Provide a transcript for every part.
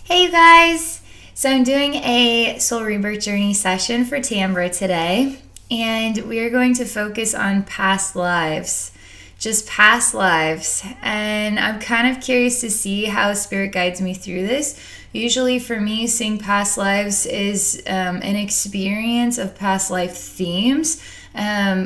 Hey you guys! So I'm doing a Soul Rebirth Journey session for Tambra today, and we are going to focus on past lives, just past lives. And I'm kind of curious to see how Spirit guides me through this. Usually for me, seeing past lives is an experience of past life themes.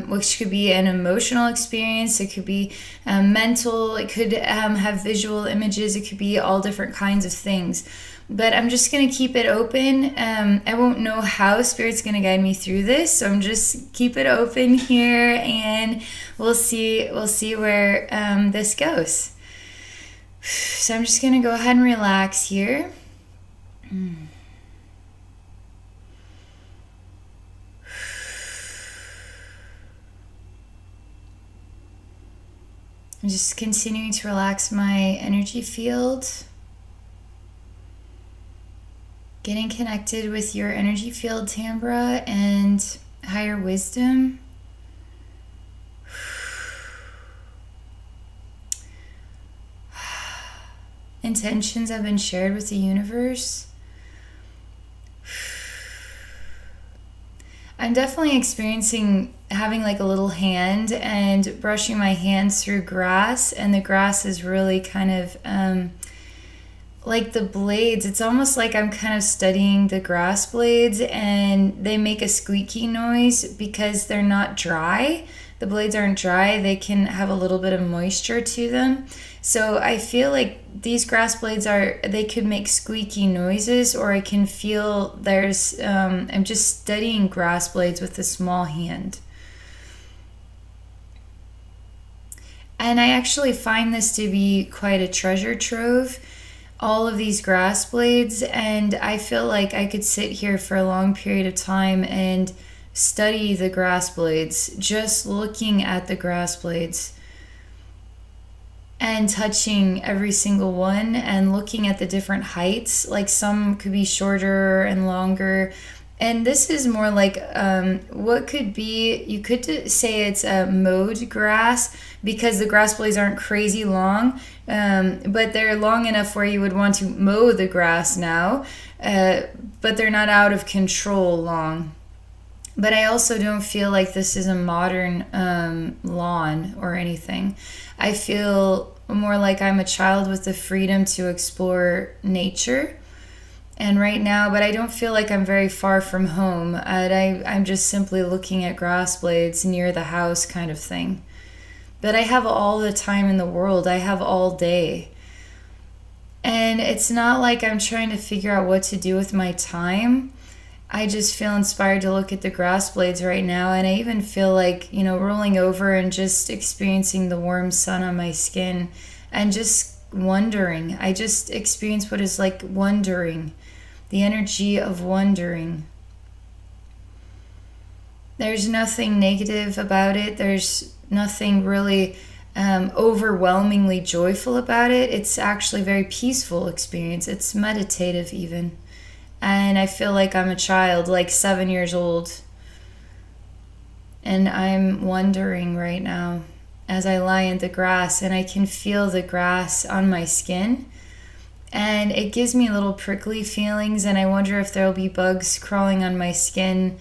Which could be an emotional experience, it could be mental, it could have visual images, it could be all different kinds of things. But I'm just going to keep it open. I won't know how Spirit's going to guide me through this, so I'm just keep it open here, and we'll see where this goes. So I'm just going to go ahead and relax here. I'm just continuing to relax my energy field. Getting connected with your energy field, Tambra, and higher wisdom. Intentions have been shared with the universe. I'm definitely experiencing having like a little hand and brushing my hands through grass, and the grass is really kind of like the blades. It's almost like I'm kind of studying the grass blades, and they make a squeaky noise because they're not dry. The blades aren't dry. They can have a little bit of moisture to them. So I feel like these grass blades they could make squeaky noises, or I can feel I'm just studying grass blades with a small hand. And I actually find this to be quite a treasure trove, all of these grass blades, and I feel like I could sit here for a long period of time and study the grass blades, just looking at the grass blades and touching every single one and looking at the different heights. Like some could be shorter and longer, and this is more like what could be, you could say it's a mowed grass, because the grass blades aren't crazy long, but they're long enough where you would want to mow the grass now, but they're not out of control long. But I also don't feel like this is a modern lawn or anything. I feel more like I'm a child with the freedom to explore nature. And right now, but I don't feel like I'm very far from home. I'm just simply looking at grass blades near the house kind of thing. But I have all the time in the world. I have all day. And it's not like I'm trying to figure out what to do with my time. I just feel inspired to look at the grass blades right now, and I even feel like, rolling over and just experiencing the warm sun on my skin and just wondering. I just experience what is like wondering, the energy of wondering. There's nothing negative about it. There's nothing really overwhelmingly joyful about it. It's actually a very peaceful experience. It's meditative even. And I feel like I'm a child, like 7 years old. And I'm wondering right now as I lie in the grass, and I can feel the grass on my skin. And it gives me little prickly feelings, and I wonder if there'll be bugs crawling on my skin.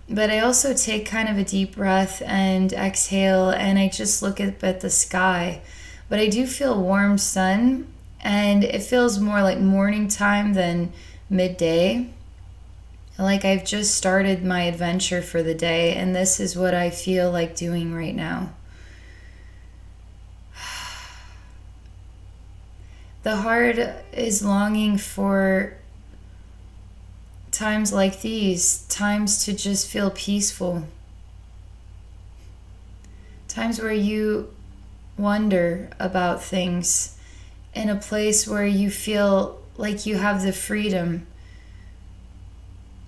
But I also take kind of a deep breath and exhale, and I just look up at the sky. But I do feel warm sun, and it feels more like morning time than midday. Like I've just started my adventure for the day, and this is what I feel like doing right now. The heart is longing for times like these, times to just feel peaceful. Times where you wonder about things in a place where you feel like you have the freedom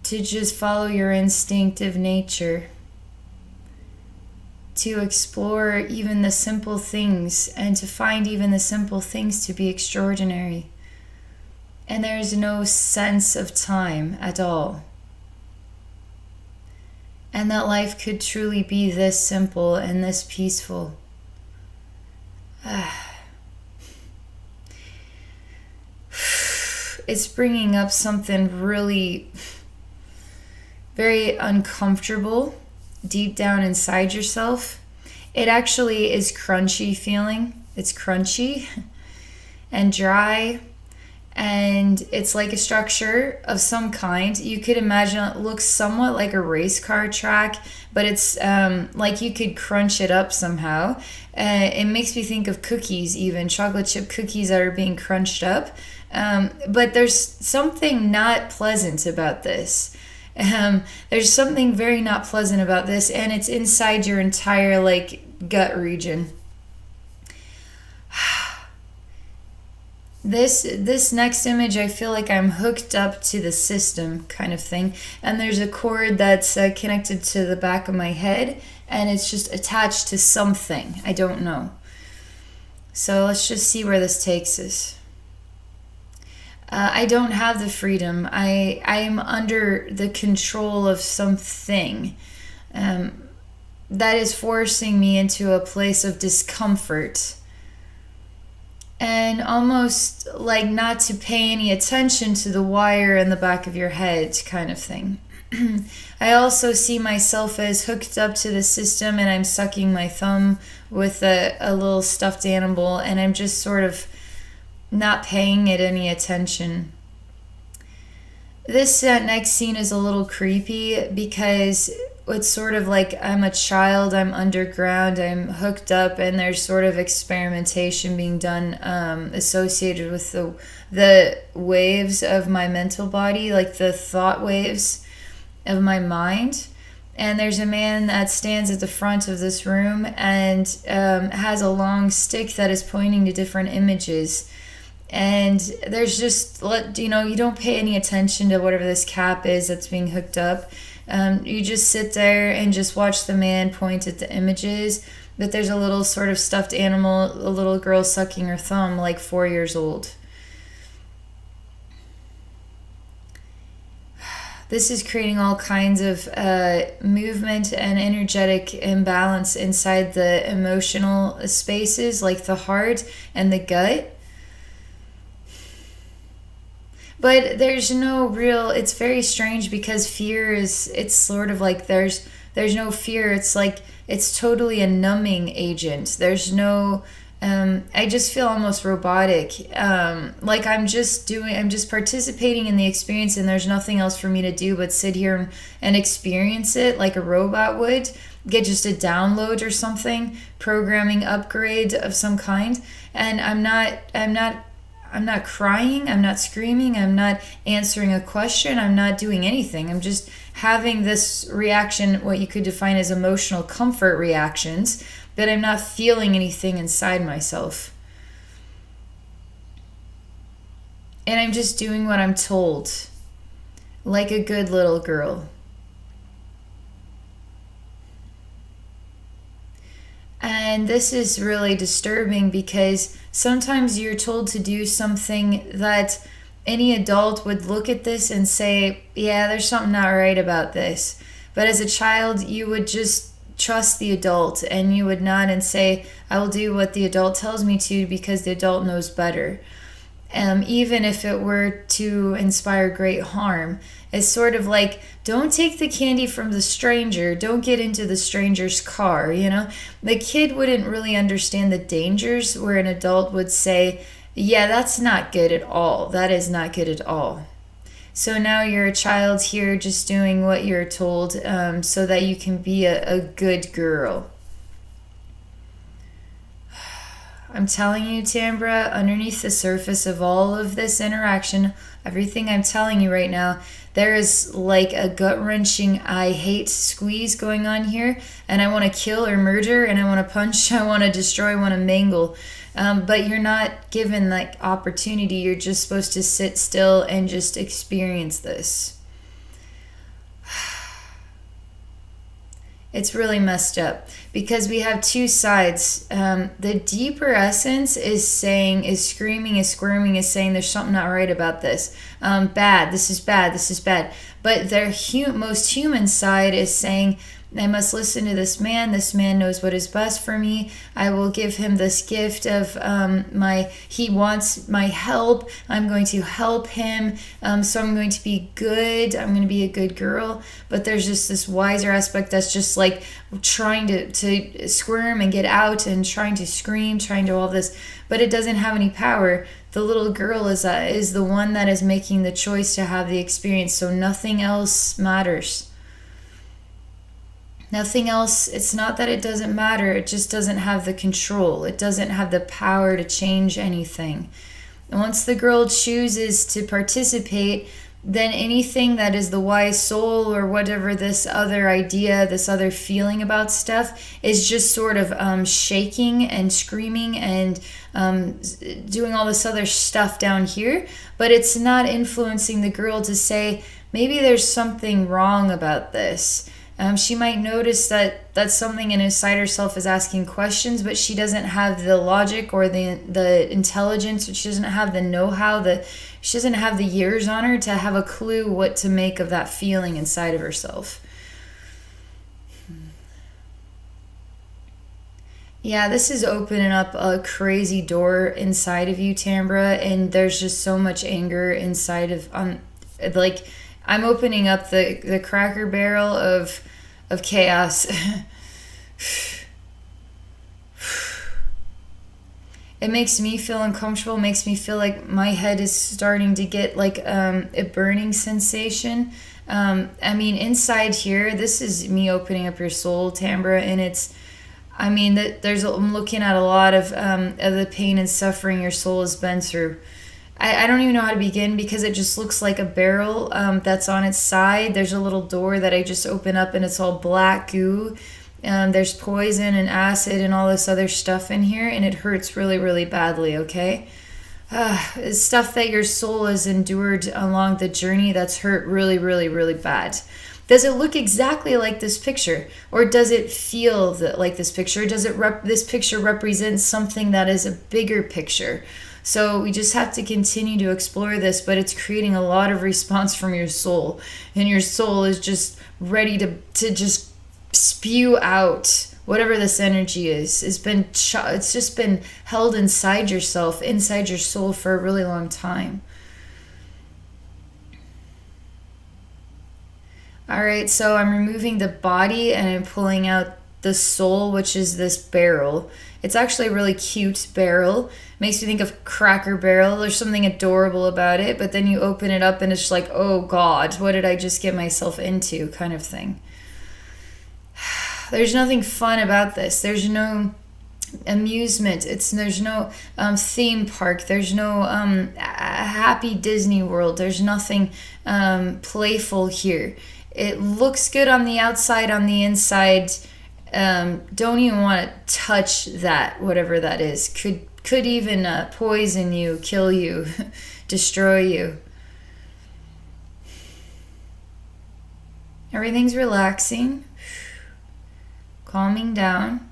to just follow your instinctive nature, to explore even the simple things, and to find even the simple things to be extraordinary. And there's no sense of time at all. And that life could truly be this simple and this peaceful. it's bringing up something really very uncomfortable deep down inside yourself. It actually is crunchy feeling. It's crunchy and dry, and it's like a structure of some kind. You could imagine it looks somewhat like a race car track, but it's like you could crunch it up somehow. It makes me think of cookies, even chocolate chip cookies that are being crunched up. But there's something not pleasant about this. There's something very not pleasant about this, and it's inside your entire like gut region. This next image, I feel like I'm hooked up to the system kind of thing, and there's a cord that's connected to the back of my head, and it's just attached to something. I don't know. So let's just see where this takes us. I don't have the freedom. I am under the control of something that is forcing me into a place of discomfort. And almost like not to pay any attention to the wire in the back of your head kind of thing. I also see myself as hooked up to the system, and I'm sucking my thumb with a little stuffed animal, and I'm just sort of not paying it any attention. This next scene is a little creepy because it's sort of like I'm a child, I'm underground, I'm hooked up, and there's sort of experimentation being done associated with the waves of my mental body, like the thought waves of my mind. And there's a man that stands at the front of this room and has a long stick that is pointing to different images. And there's just, you don't pay any attention to whatever this cap is that's being hooked up. You just sit there and just watch the man point at the images. But there's a little sort of stuffed animal, a little girl sucking her thumb, like 4 years old. This is creating all kinds of movement and energetic imbalance inside the emotional spaces, like the heart and the gut. But there's no real, it's very strange because fear is, it's sort of like there's no fear. It's like, it's totally a numbing agent. There's no, I just feel almost robotic. Like I'm just participating in the experience, and there's nothing else for me to do but sit here and experience it like a robot would. Get just a download or something, programming upgrade of some kind. And I'm not crying, I'm not screaming, I'm not answering a question, I'm not doing anything. I'm just having this reaction, what you could define as emotional comfort reactions, but I'm not feeling anything inside myself. And I'm just doing what I'm told, like a good little girl. And this is really disturbing because sometimes you're told to do something that any adult would look at this and say, yeah, there's something not right about this. But as a child, you would just trust the adult, and you would nod and say, I will do what the adult tells me to because the adult knows better. Even if it were to inspire great harm. It's sort of like, don't take the candy from the stranger. Don't get into the stranger's car, The kid wouldn't really understand the dangers, where an adult would say, yeah, that's not good at all. That is not good at all. So now you're a child here just doing what you're told so that you can be a good girl. I'm telling you, Tambra, underneath the surface of all of this interaction, everything I'm telling you right now, there is like a gut-wrenching I hate squeeze going on here, and I want to kill or murder, and I want to punch, I want to destroy, I want to mangle. But you're not given that opportunity. You're just supposed to sit still and just experience this. It's really messed up because we have two sides. The deeper essence is screaming, is squirming, is saying there's something not right about this. Bad, this is bad, this is bad. But their most human side is saying, I must listen to this man. This man knows what is best for me. I will give him this gift of he wants my help. I'm going to help him. So I'm going to be good. I'm going to be a good girl. But there's just this wiser aspect that's just like trying to squirm and get out and trying to scream, trying to all this, but it doesn't have any power. The little girl is the one that is making the choice to have the experience. So nothing else matters. Nothing else, it's not that it doesn't matter, it just doesn't have the control. It doesn't have the power to change anything. And once the girl chooses to participate, then anything that is the wise soul or whatever this other idea, this other feeling about stuff is just sort of shaking and screaming and doing all this other stuff down here. But it's not influencing the girl to say, maybe there's something wrong about this. She might notice that something inside herself is asking questions, but she doesn't have the logic or the intelligence, or she doesn't have the know-how, she doesn't have the years on her to have a clue what to make of that feeling inside of herself. Yeah, this is opening up a crazy door inside of you, Tambra, and there's just so much anger inside of I'm opening up the Cracker Barrel of chaos. It makes me feel uncomfortable, makes me feel like my head is starting to get like a burning sensation. I mean, inside here, this is me opening up your soul, Tambra, and I'm looking at a lot of the pain and suffering your soul has been through. I don't even know how to begin because it just looks like a barrel that's on its side. There's a little door that I just open up and it's all black goo. There's poison and acid and all this other stuff in here, and it hurts really, really badly, okay? It's stuff that your soul has endured along the journey that's hurt really, really, really bad. Does it look exactly like this picture? Or does it feel like this picture? Does this picture represent something that is a bigger picture? So we just have to continue to explore this, but it's creating a lot of response from your soul. And your soul is just ready to just spew out whatever this energy is. It's just been held inside yourself, inside your soul for a really long time. All right, so I'm removing the body and I'm pulling out the soul, which is this barrel. It's actually a really cute barrel. Makes me think of Cracker Barrel. There's something adorable about it, but then you open it up and it's like, oh God, what did I just get myself into, kind of thing. There's nothing fun about this. There's no amusement. There's no theme park. There's no happy Disney World. There's nothing playful here. It looks good on the outside. On the inside, don't even want to touch that, whatever that is. Could even poison you, kill you, destroy you. Everything's relaxing, calming down.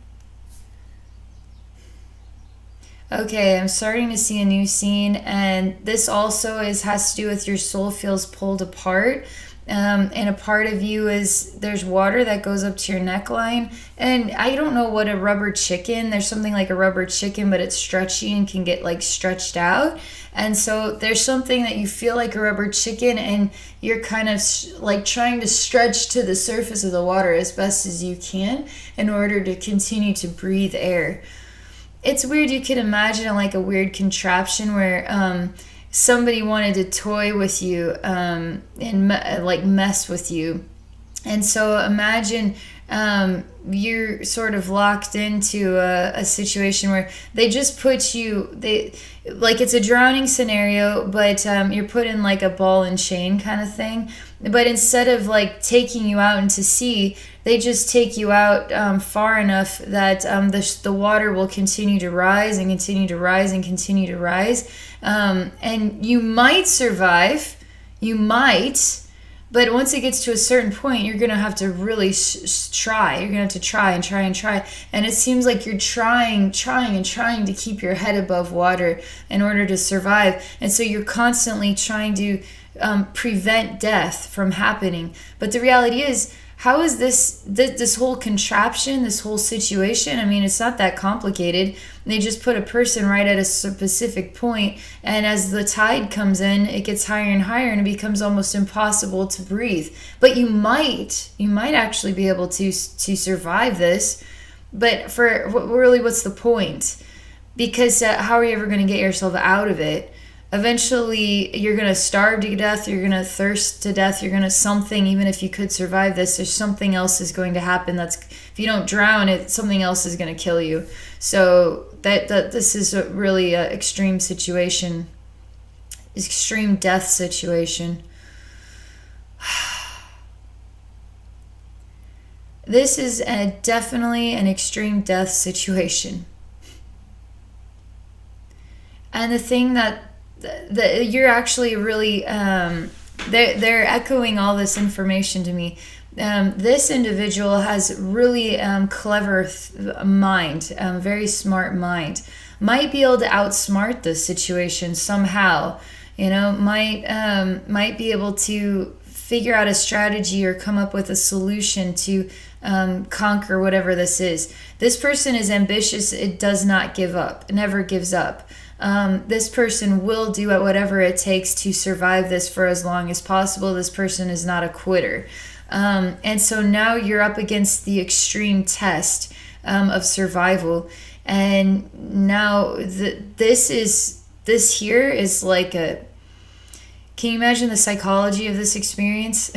Okay, I'm starting to see a new scene, and this also has to do with your soul feels pulled apart. And a part of you there's water that goes up to your neckline, and I don't know what a rubber chicken, there's something like a rubber chicken, but it's stretchy and can get like stretched out, and so there's something that you feel like a rubber chicken, and you're kind of like trying to stretch to the surface of the water as best as you can in order to continue to breathe air. It's weird. You could imagine like a weird contraption where somebody wanted to toy with you and like mess with you. And so imagine you're sort of locked into a situation where they just put you, like it's a drowning scenario, but you're put in like a ball and chain kind of thing. But instead of like taking you out into sea, they just take you out far enough that the water will continue to rise and continue to rise and continue to rise. And you might survive, but once it gets to a certain point, you're going to have to really try. You're going to have to try and try and try. And it seems like you're trying to keep your head above water in order to survive. And so you're constantly trying to prevent death from happening. But the reality is, how is this whole contraption, this whole situation? I mean, it's not that complicated. They just put a person right at a specific point, and as the tide comes in, it gets higher and higher, and it becomes almost impossible to breathe. But you might actually be able to survive this. But what's the point? Because how are you ever going to get yourself out of it? Eventually, you're going to starve to death, you're going to thirst to death, you're going to something, even if you could survive this, there's something else is going to happen. If you don't drown, something else is going to kill you. So that this is a really extreme situation, extreme death situation. This is definitely an extreme death situation. And the thing that you're actually really they're echoing all this information to me. This individual has really clever mind, very smart mind, might be able to outsmart this situation somehow, might be able to figure out a strategy or come up with a solution to conquer whatever this is. This person is ambitious. It does not give up. It never gives up. This person will do whatever it takes to survive this for as long as possible. This person is not a quitter. And so now you're up against the extreme test of survival. And now this here is like can you imagine the psychology of this experience?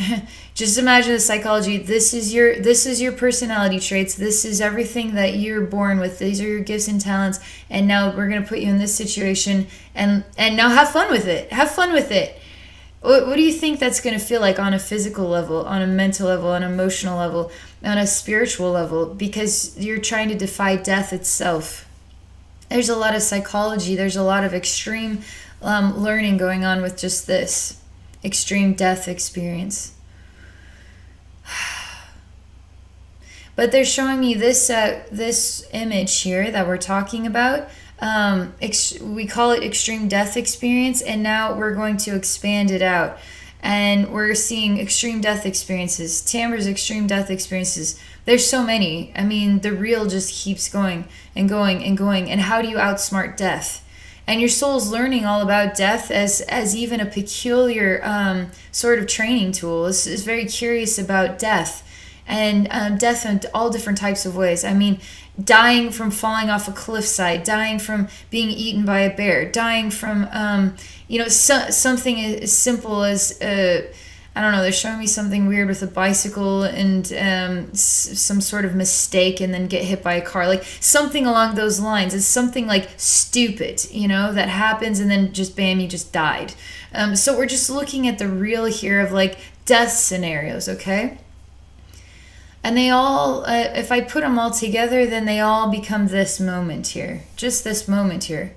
Just imagine the psychology. This is your personality traits. This is everything that you're born with. These are your gifts and talents. And now we're going to put you in this situation and now have fun with it. Have fun with it. What do you think that's going to feel like on a physical level, on a mental level, on an emotional level, on a spiritual level? Because you're trying to defy death itself. There's a lot of psychology. There's a lot of extreme learning going on with just this extreme death experience. But they're showing me this image here that we're talking about. We call it extreme death experience, and now we're going to expand it out. And we're seeing extreme death experiences. Tambra's extreme death experiences. There's so many. I mean, the reel just keeps going and going and going. And how do you outsmart death? And your soul's learning all about death as even a peculiar sort of training tool. It's very curious about death. And death in all different types of ways. I mean, dying from falling off a cliffside, dying from being eaten by a bear, dying from, something as simple as, I don't know, they're showing me something weird with a bicycle and some sort of mistake and then get hit by a car. Like something along those lines. It's something like stupid, that happens and then just bam, you just died. So we're just looking at the real here of like death scenarios, okay? And they all, if I put them all together, then they all become this moment here. Just this moment here.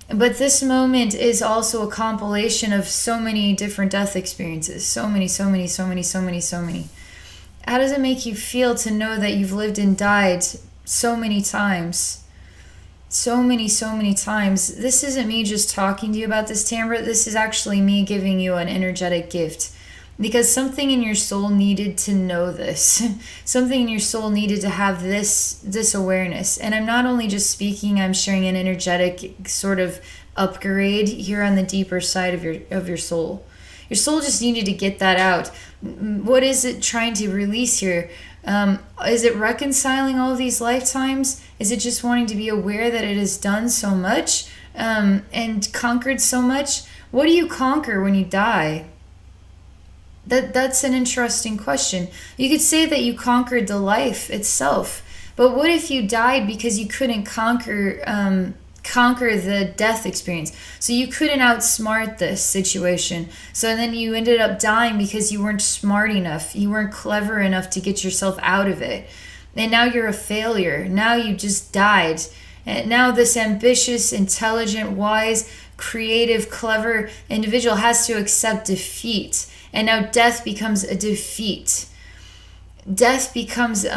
But this moment is also a compilation of so many different death experiences. So many. How does it make you feel to know that you've lived and died so many times? So many times. This isn't me just talking to you about this, Tambra. This is actually me giving you an energetic gift. Because something in your soul needed to know this. Something in your soul needed to have this awareness. And I'm not only just speaking, I'm sharing an energetic sort of upgrade here on the deeper side of your soul. Your soul just needed to get that out. What is it trying to release here? Is it reconciling all of these lifetimes? Is it just wanting to be aware that it has done so much and conquered so much? What do you conquer when you die? That's an interesting question. You could say that you conquered the life itself, but what if you died because you couldn't conquer the death experience? So you couldn't outsmart this situation. So then you ended up dying because you weren't smart enough. You weren't clever enough to get yourself out of it. And now you're a failure. Now you just died. And now this ambitious, intelligent, wise, creative, clever individual has to accept defeat. And now death becomes a defeat. Death becomes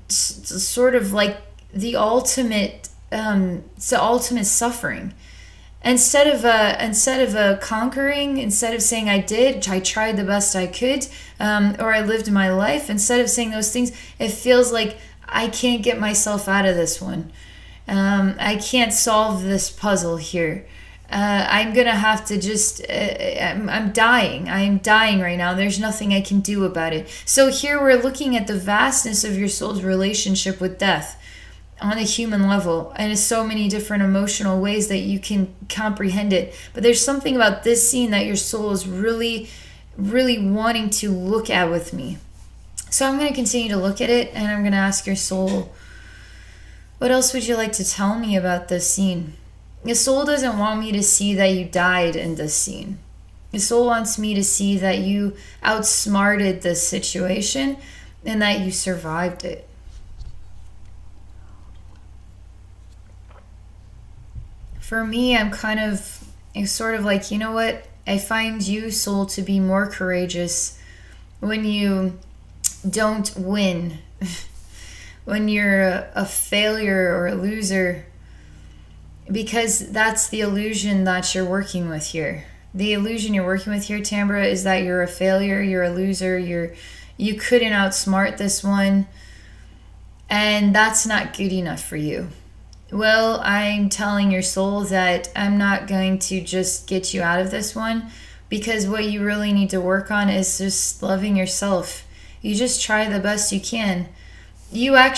sort of like the ultimate suffering. Instead of conquering, instead of saying I tried the best I could, or I lived my life, instead of saying those things, it feels like I can't get myself out of this one. I can't solve this puzzle here. I'm gonna have to I'm dying. I am dying right now. There's nothing I can do about it. So here we're looking at the vastness of your soul's relationship with death on a human level, and in so many different emotional ways that you can comprehend it. But there's something about this scene that your soul is really, really wanting to look at with me. So I'm going to continue to look at it, and I'm going to ask your soul, what else would you like to tell me about this scene? Your soul doesn't want me to see that you died in this scene. Your soul wants me to see that you outsmarted this situation and that you survived it. For me, it's sort of like, you know what? I find you, soul, to be more courageous when you don't win, when you're a failure or a loser, because that's the illusion that you're working with here. The illusion you're working with here, Tambra, is that you're a failure, you're a loser, you couldn't outsmart this one, and that's not good enough for you. Well, I'm telling your soul that I'm not going to just get you out of this one, because what you really need to work on is just loving yourself. You just try the best you can. I'm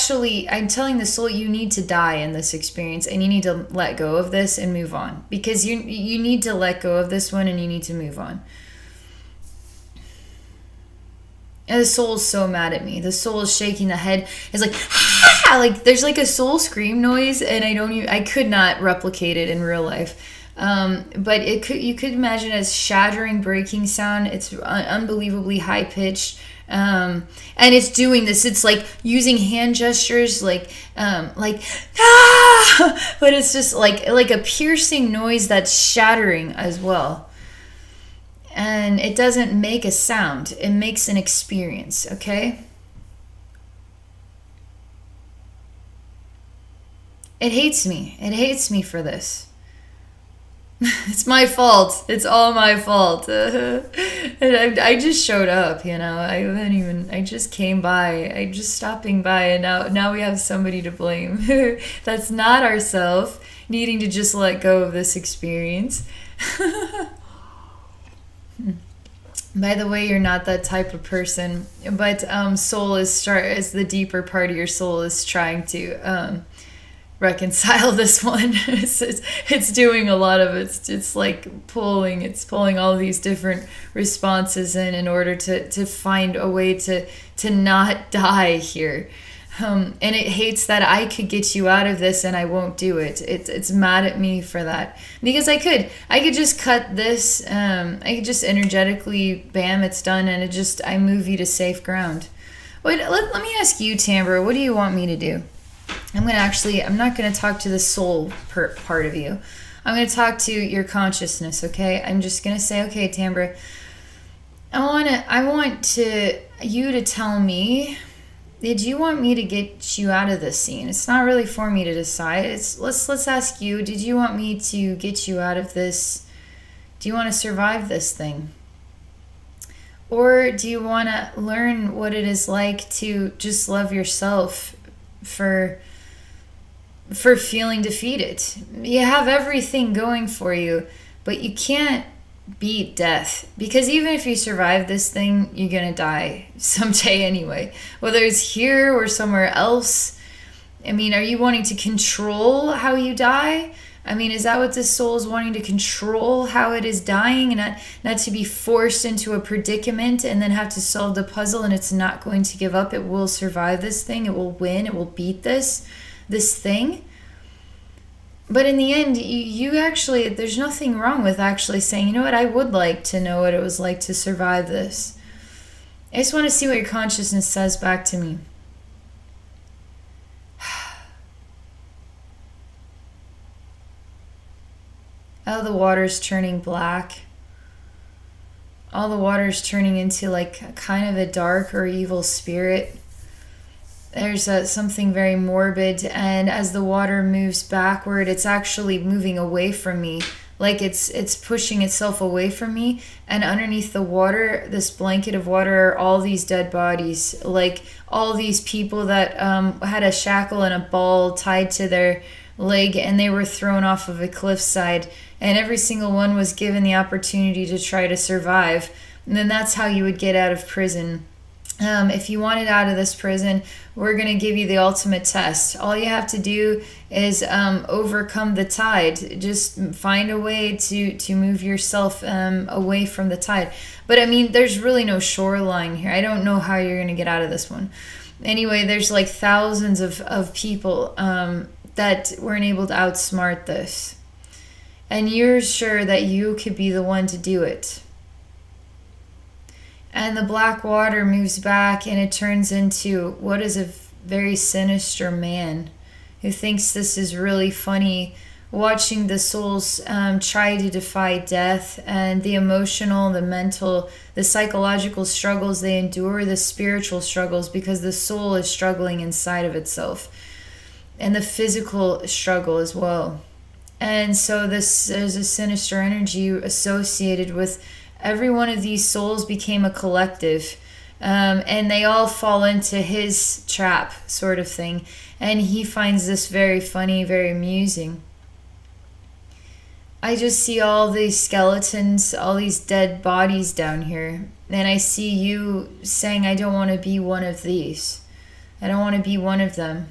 telling the soul, you need to die in this experience, and you need to let go of this and move on, because you need to let go of this one and you need to move on. And the soul is so mad at me. The soul is shaking the head. It's like, ah! Like there's like a soul scream noise, and I could not replicate it in real life. But you could imagine it as shattering, breaking sound. It's unbelievably high pitched. And it's doing this. It's like using hand gestures, like ah! But it's just like a piercing noise that's shattering as well. And it doesn't make a sound. It makes an experience, okay? It hates me. It hates me for this. It's my fault. It's all my fault. And I just showed up, you know. I just came by. I just stopping by, and now we have somebody to blame. That's not ourselves needing to just let go of this experience. By the way, you're not that type of person, but soul is the deeper part of your soul is trying to reconcile this one. It's doing a lot of it. It's like pulling all these different responses in order to find a way to not die here. And it hates that I could get you out of this and I won't do it. It's mad at me for that, because I could just cut this. I could just energetically, bam, it's done, and I move you to safe ground. Wait, let me ask you, Tambra, what do you want me to do? I'm not going to talk to the soul part of you. I'm going to talk to your consciousness, okay? I'm just going to say, okay, Tambra, I want you to tell me, did you want me to get you out of this scene? It's not really for me to decide. Let's ask you, did you want me to get you out of this? Do you want to survive this thing? Or do you want to learn what it is like to just love yourself for feeling defeated? You have everything going for you, but you can't beat death, because even if you survive this thing, you're gonna die someday anyway, whether it's here or somewhere else. I mean, are you wanting to control how you die? I mean, is that what this soul is wanting, to control how it is dying, and not to be forced into a predicament and then have to solve the puzzle, and it's not going to give up? It will survive this thing. It will win. It will beat this thing. But in the end, you actually, there's nothing wrong with actually saying, you know what, I would like to know what it was like to survive this. I just want to see what your consciousness says back to me. Oh, the water's turning black. All the water's turning into like kind of a dark or evil spirit. There's something very morbid, and as the water moves backward, it's actually moving away from me, like it's pushing itself away from me. And underneath the water, this blanket of water, are all these dead bodies, like all these people that had a shackle and a ball tied to their leg, and they were thrown off of a cliffside, and every single one was given the opportunity to try to survive. And then that's how you would get out of prison. If you wanted out of this prison, we're going to give you the ultimate test. All you have to do is overcome the tide. Just find a way to move yourself away from the tide. But I mean, there's really no shoreline here. I don't know how you're going to get out of this one. Anyway, there's like thousands of people that weren't able to outsmart this. And you're sure that you could be the one to do it. And the black water moves back, and it turns into what is a very sinister man who thinks this is really funny, watching the souls try to defy death, and the emotional, the mental, the psychological struggles they endure, the spiritual struggles, because the soul is struggling inside of itself, and the physical struggle as well. And so there's a sinister energy associated with every one of these souls. Became a collective, and they all fall into his trap, sort of thing. And he finds this very funny, very amusing. I just see all these skeletons, all these dead bodies down here. And I see you saying, I don't want to be one of these. I don't want to be one of them.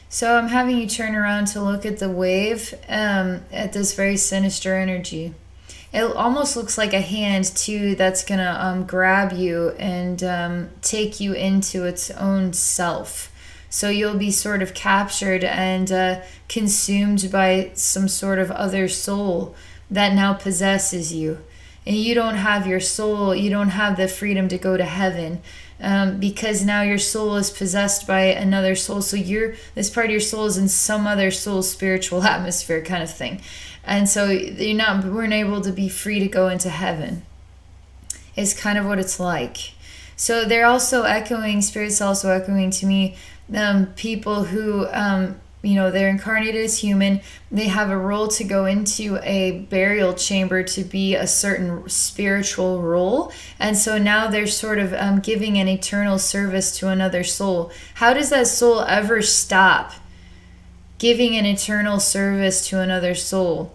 So I'm having you turn around to look at the wave, at this very sinister energy. It almost looks like a hand, too, that's going to grab you and take you into its own self. So you'll be sort of captured and consumed by some sort of other soul that now possesses you. And you don't have your soul, you don't have the freedom to go to heaven. Because now your soul is possessed by another soul. So this part of your soul is in some other soul's spiritual atmosphere, kind of thing. And so weren't able to be free to go into heaven. Is kind of what it's like. So they're also echoing, Spirit's also echoing to me, people who, they're incarnated as human. They have a role to go into a burial chamber to be a certain spiritual role. And so now they're sort of giving an eternal service to another soul. How does that soul ever stop giving an eternal service to another soul?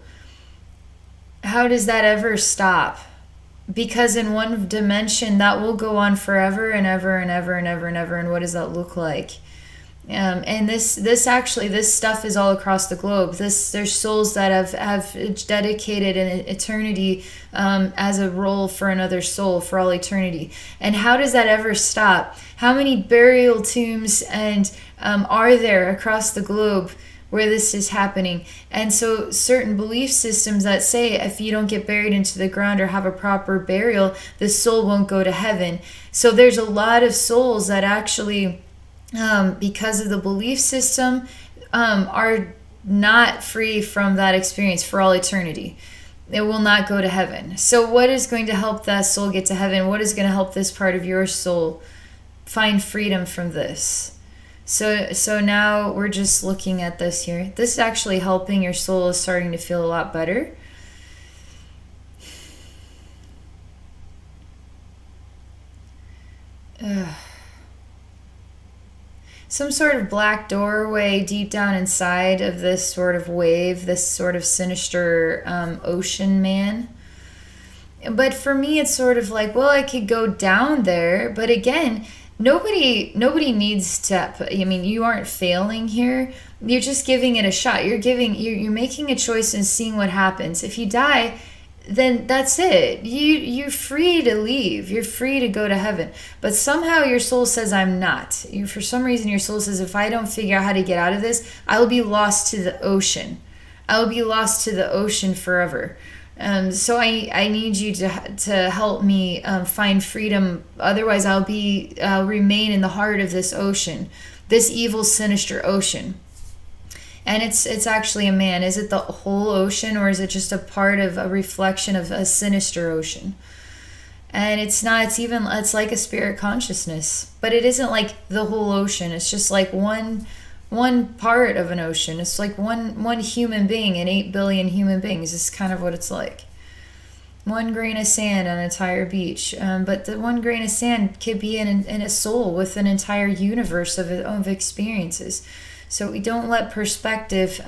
How does that ever stop? Because in one dimension, that will go on forever and ever and ever and ever and ever. And what does that look like? And this stuff is all across the globe. There's souls that have dedicated an eternity as a role for another soul for all eternity. And how does that ever stop? How many burial tombs and are there across the globe where this is happening? And so certain belief systems that say if you don't get buried into the ground or have a proper burial, the soul won't go to heaven. So there's a lot of souls that actually, because of the belief system, are not free from that experience for all eternity. It will not go to heaven. So what is going to help that soul get to heaven? What is going to help this part of your soul find freedom from this? So now we're just looking at this here. This is actually helping. Your soul is starting to feel a lot better. Some sort of black doorway deep down inside of this sort of wave, this sort of sinister ocean man. But for me, it's sort of like, well, I could go down there. But again, nobody needs to. I mean, you aren't failing here. You're just giving it a shot. You're making a choice and seeing what happens. If you die, then that's it. You're free to leave. You're free to go to heaven. But somehow your soul says, I'm not. For some reason, your soul says, if I don't figure out how to get out of this, I will be lost to the ocean. I will be lost to the ocean forever. So I need you to help me find freedom. Otherwise, I'll remain in the heart of this ocean, this evil, sinister ocean. And it's actually a man. Is it the whole ocean, or is it just a part of a reflection of a sinister ocean? And it's like a spirit consciousness, but it isn't like the whole ocean. It's just like one part of an ocean. It's like one human being and 8 billion human beings. This is kind of what it's like. One grain of sand on an entire beach. But the one grain of sand could be in a soul with an entire universe of experiences. So we don't let perspective,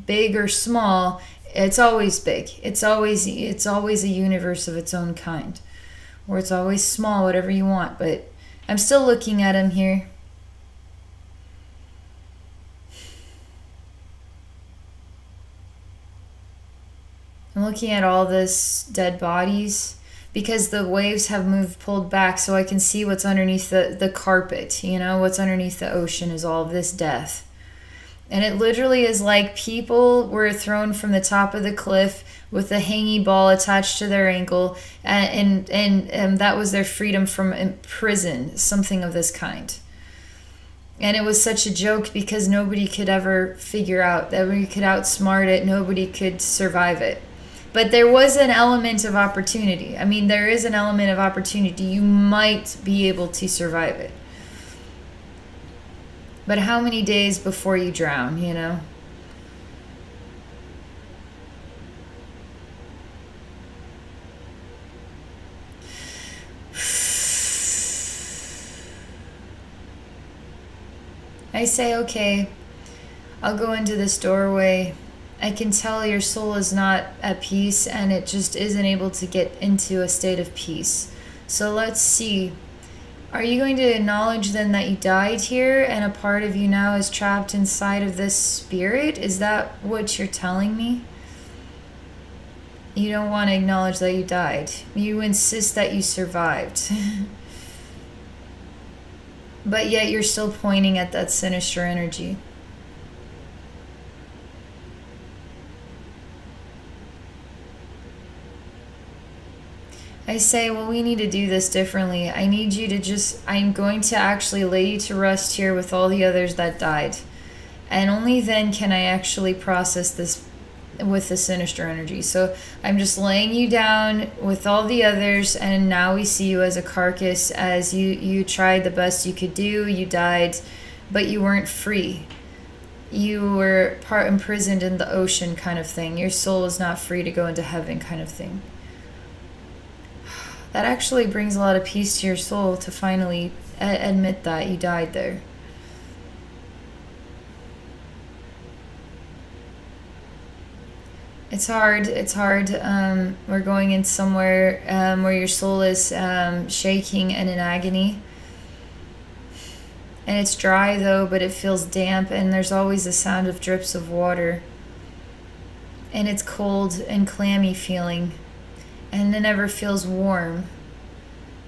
big or small. It's always big. It's always a universe of its own kind. Or it's always small, whatever you want. But I'm still looking at him here. I'm looking at all this dead bodies because the waves have pulled back, so I can see what's underneath the carpet. What's underneath the ocean is all of this death. And it literally is like people were thrown from the top of the cliff with a hanging ball attached to their ankle, and that was their freedom from prison, something of this kind. And it was such a joke because nobody could ever figure out, nobody could outsmart it, nobody could survive it. But there was an element of opportunity. I mean, there is an element of opportunity. You might be able to survive it. But how many days before you drown, I say, okay, I'll go into this doorway. I can tell your soul is not at peace and it just isn't able to get into a state of peace. So let's see. Are you going to acknowledge then that you died here and a part of you now is trapped inside of this spirit? Is that what you're telling me? You don't want to acknowledge that you died. You insist that you survived. But yet you're still pointing at that sinister energy. I say, well, we need to do this differently. I need you to I'm going to actually lay you to rest here with all the others that died. And only then can I actually process this with the sinister energy. So I'm just laying you down with all the others, and now we see you as a carcass, as you tried the best you could do, you died, but you weren't free. You were imprisoned in the ocean kind of thing. Your soul is not free to go into heaven kind of thing. That actually brings a lot of peace to your soul to finally admit that you died there. It's hard. We're going in somewhere where your soul is shaking and in agony. And it's dry though, but it feels damp, and there's always the sound of drips of water. And it's cold and clammy feeling. And it never feels warm.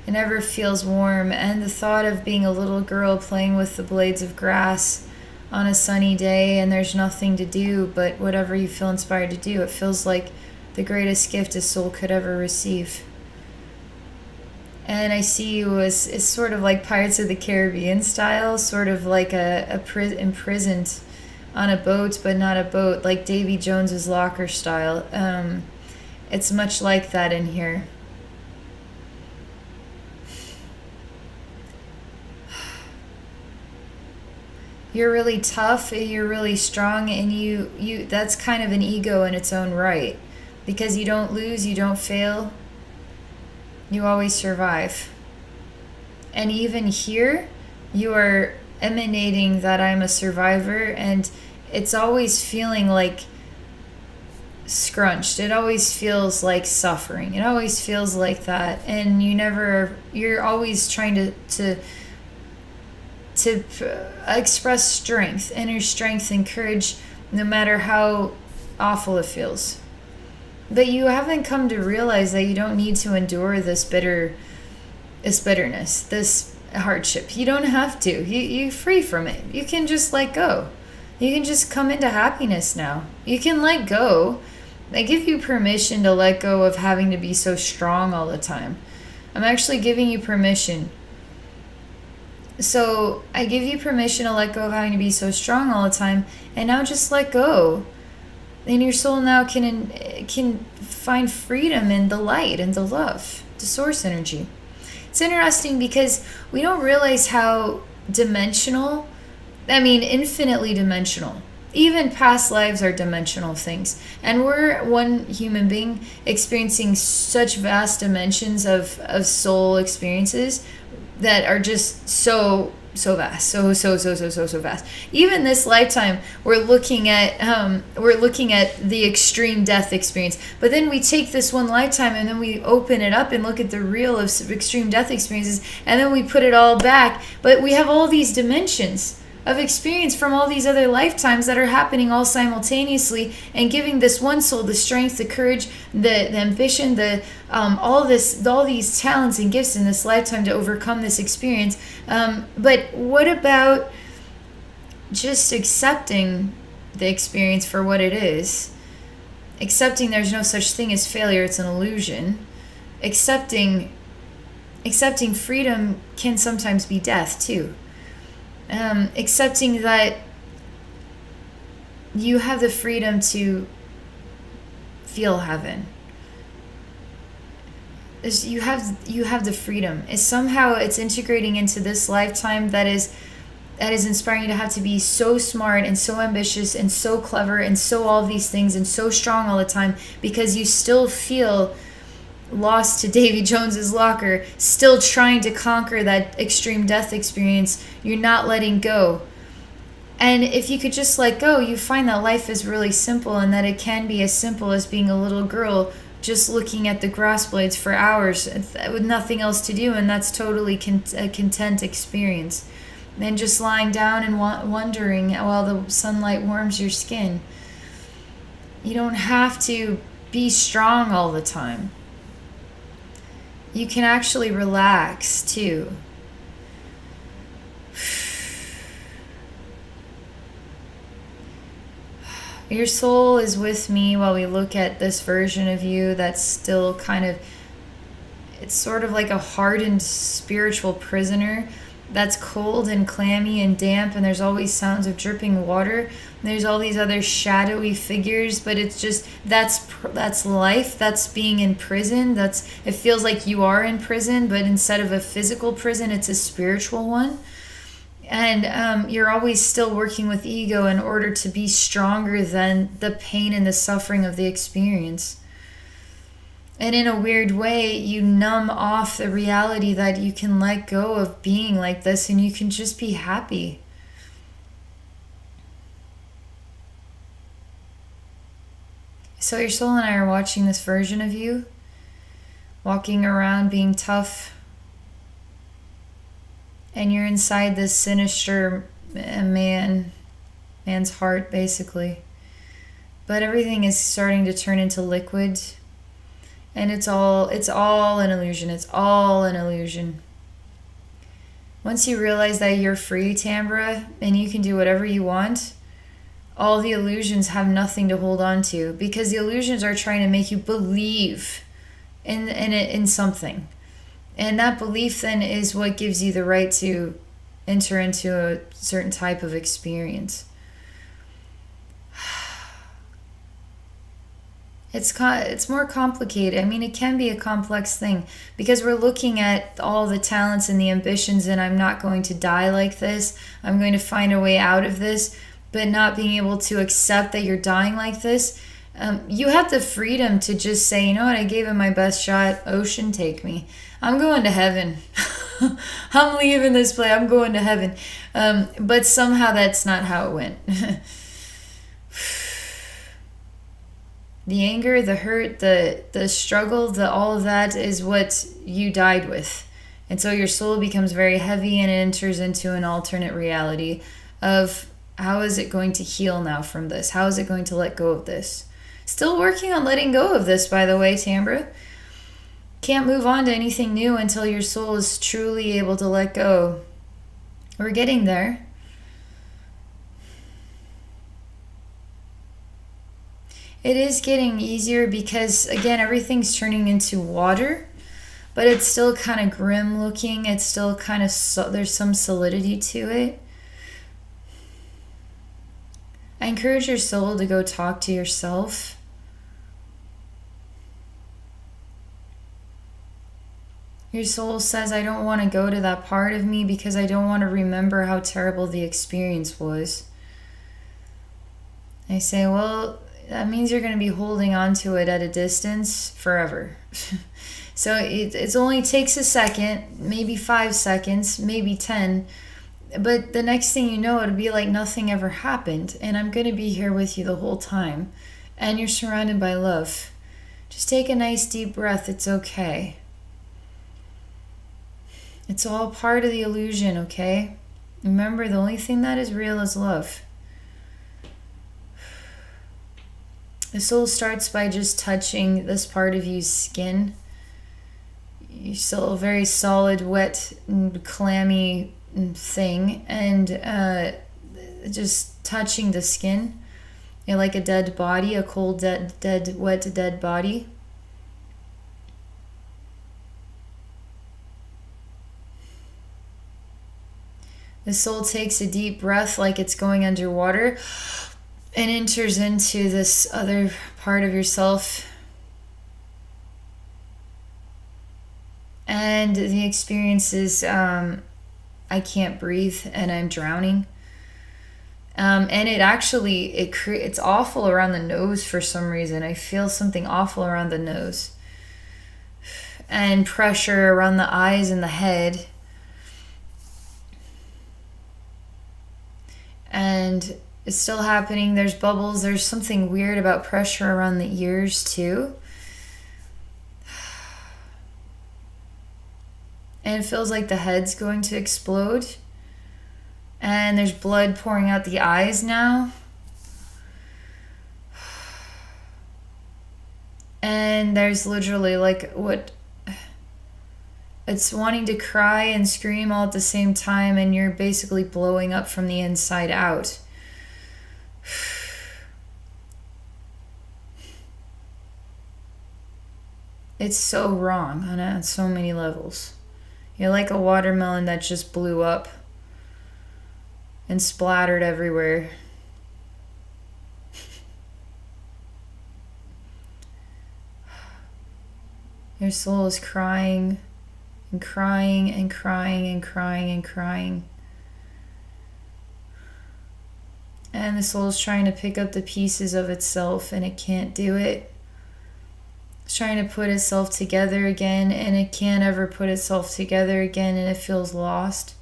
It never feels warm. And the thought of being a little girl playing with the blades of grass on a sunny day and there's nothing to do but whatever you feel inspired to do, it feels like the greatest gift a soul could ever receive. And I see you as sort of like Pirates of the Caribbean style, sort of like imprisoned on a boat, but not a boat, like Davy Jones's Locker style. It's much like that in here. You're really tough, you're really strong, and you that's kind of an ego in its own right. Because you don't lose, you don't fail. You always survive. And even here, you are emanating that I'm a survivor, and it's always feeling like scrunched. It always feels like suffering. It always feels like that. And you're always trying to express strength, inner strength and courage, no matter how awful it feels. But you haven't come to realize that you don't need to endure this bitterness, this hardship. You don't have to. You're free from it. You can just let go. You can just come into happiness now. You can let go. I give you permission to let go of having to be so strong all the time. I'm actually giving you permission. So I give you permission to let go of having to be so strong all the time, and now just let go. And your soul now can find freedom in the light and the love, the source energy. It's interesting because we don't realize how dimensional, infinitely dimensional. Even past lives are dimensional things. And we're one human being experiencing such vast dimensions of soul experiences that are just so vast, so vast. Even this lifetime, we're looking at the extreme death experience. But then we take this one lifetime and then we open it up and look at the real of extreme death experiences, and then we put it all back. But we have all these dimensions of experience from all these other lifetimes that are happening all simultaneously, and giving this one soul the strength, the courage, the ambition, all these talents and gifts in this lifetime to overcome this experience. But what about just accepting the experience for what it is? Accepting there's no such thing as failure, it's an illusion. Accepting freedom can sometimes be death too. Accepting that you have the freedom to feel heaven. You have the freedom. It's integrating into this lifetime that is inspiring you to have to be so smart and so ambitious and so clever and so all these things and so strong all the time, because you still feel lost to Davy Jones's locker, still trying to conquer that extreme death experience. You're not letting go. And if you could just let go, you find that life is really simple, and that it can be as simple as being a little girl just looking at the grass blades for hours with nothing else to do, and that's totally a content experience. And just lying down and wondering while the sunlight warms your skin. You don't have to be strong all the time. You can actually relax too. Your soul is with me while we look at this version of you that's still it's sort of like a hardened spiritual prisoner that's cold and clammy and damp, and there's always sounds of dripping water. There's all these other shadowy figures, but it's just that's life. That's being in prison. It feels like you are in prison, but instead of a physical prison, it's a spiritual one. And you're always still working with ego in order to be stronger than the pain and the suffering of the experience. And in a weird way, you numb off the reality that you can let go of being like this, and you can just be happy. So your soul and I are watching this version of you, walking around being tough, and you're inside this sinister man's heart, basically. But everything is starting to turn into liquid. And it's all an illusion. It's all an illusion. Once you realize that you're free, Tambra, and you can do whatever you want, all the illusions have nothing to hold on to, because the illusions are trying to make you believe in something. And that belief then is what gives you the right to enter into a certain type of experience. It's more complicated. It can be a complex thing, because we're looking at all the talents and the ambitions, and I'm not going to die like this. I'm going to find a way out of this, but not being able to accept that you're dying like this. You have the freedom to just say, you know what, I gave it my best shot. Ocean, take me. I'm going to heaven. I'm leaving this place. I'm going to heaven. But somehow that's not how it went. The anger, the hurt, the struggle, all of that is what you died with. And so your soul becomes very heavy, and it enters into an alternate reality of how is it going to heal now from this? How is it going to let go of this? Still working on letting go of this, by the way, Tambra. Can't move on to anything new until your soul is truly able to let go. We're getting there. It is getting easier because, again, everything's turning into water, but it's still kind of grim looking. It's still there's some solidity to it. I encourage your soul to go talk to yourself. Your soul says, I don't want to go to that part of me because I don't want to remember how terrible the experience was. I say, well, that means you're going to be holding on to it at a distance forever. So it only takes a second, maybe 5 seconds, maybe 10. But the next thing you know, it'll be like nothing ever happened. And I'm going to be here with you the whole time. And you're surrounded by love. Just take a nice deep breath. It's okay. It's all part of the illusion, okay? Remember, the only thing that is real is love. The soul starts by just touching this part of you's skin. You're still a very solid, wet, clammy thing. And just touching the skin. You're like a dead body, a cold, dead, wet, dead body. The soul takes a deep breath like it's going underwater and enters into this other part of yourself. And the experience is, I can't breathe and I'm drowning. And it actually, it's awful around the nose for some reason. I feel something awful around the nose. And pressure around the eyes and the head. And it's still happening. There's bubbles. There's something weird about pressure around the ears too. And it feels like the head's going to explode. And there's blood pouring out the eyes now. And there's literally like it's wanting to cry and scream all at the same time, and you're basically blowing up from the inside out. It's so wrong on so many levels. You're like a watermelon that just blew up and splattered everywhere. Your soul is crying and crying and crying and crying and crying. And the soul is trying to pick up the pieces of itself and it can't do it. It's trying to put itself together again and it can't ever put itself together again, and it feels lost.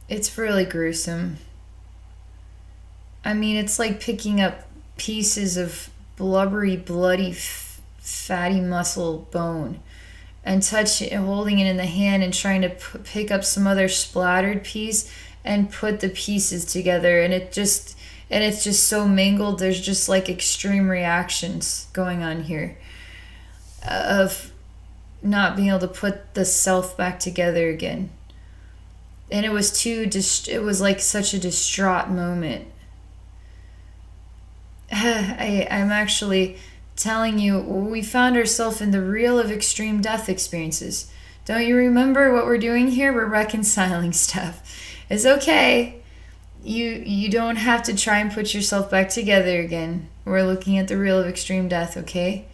It's really gruesome. I mean, it's like picking up pieces of blubbery, bloody, fatty muscle bone and holding it in the hand and trying to pick up some other splattered piece and put the pieces together, and it's just so mangled. There's just like extreme reactions going on here of not being able to put the self back together again. And it was like such a distraught moment. I'm actually telling you, we found ourselves in the real of extreme death experiences. Don't you remember what we're doing here? We're reconciling stuff. It's okay. You don't have to try and put yourself back together again. We're looking at the real of extreme death, okay?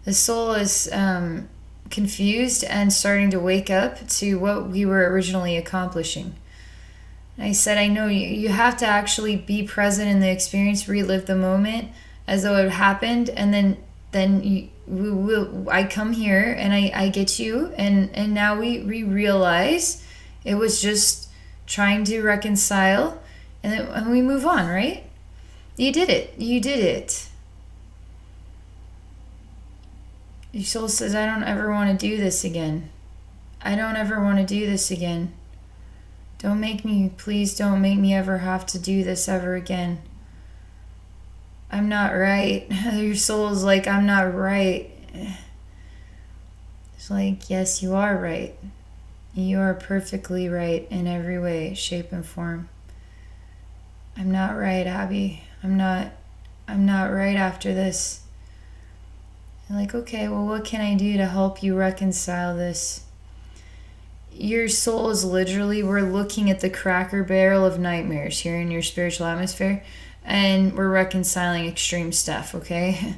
The soul is confused and starting to wake up to what we were originally accomplishing. I said, I know you have to actually be present in the experience, relive the moment as though it happened, and then I come here and I get you, and now we realize it was just trying to reconcile, and we move on, right? You did it. Your soul says, I don't ever want to do this again. Please don't make me ever have to do this ever again. I'm not right. Your soul is like, I'm not right. It's like, yes, you are right. You are perfectly right in every way, shape, and form. I'm not right, Abbey. I'm not right after this. And like, okay, well, what can I do to help you reconcile this? Your soul is literally, we're looking at the cracker barrel of nightmares here in your spiritual atmosphere, and we're reconciling extreme stuff, okay?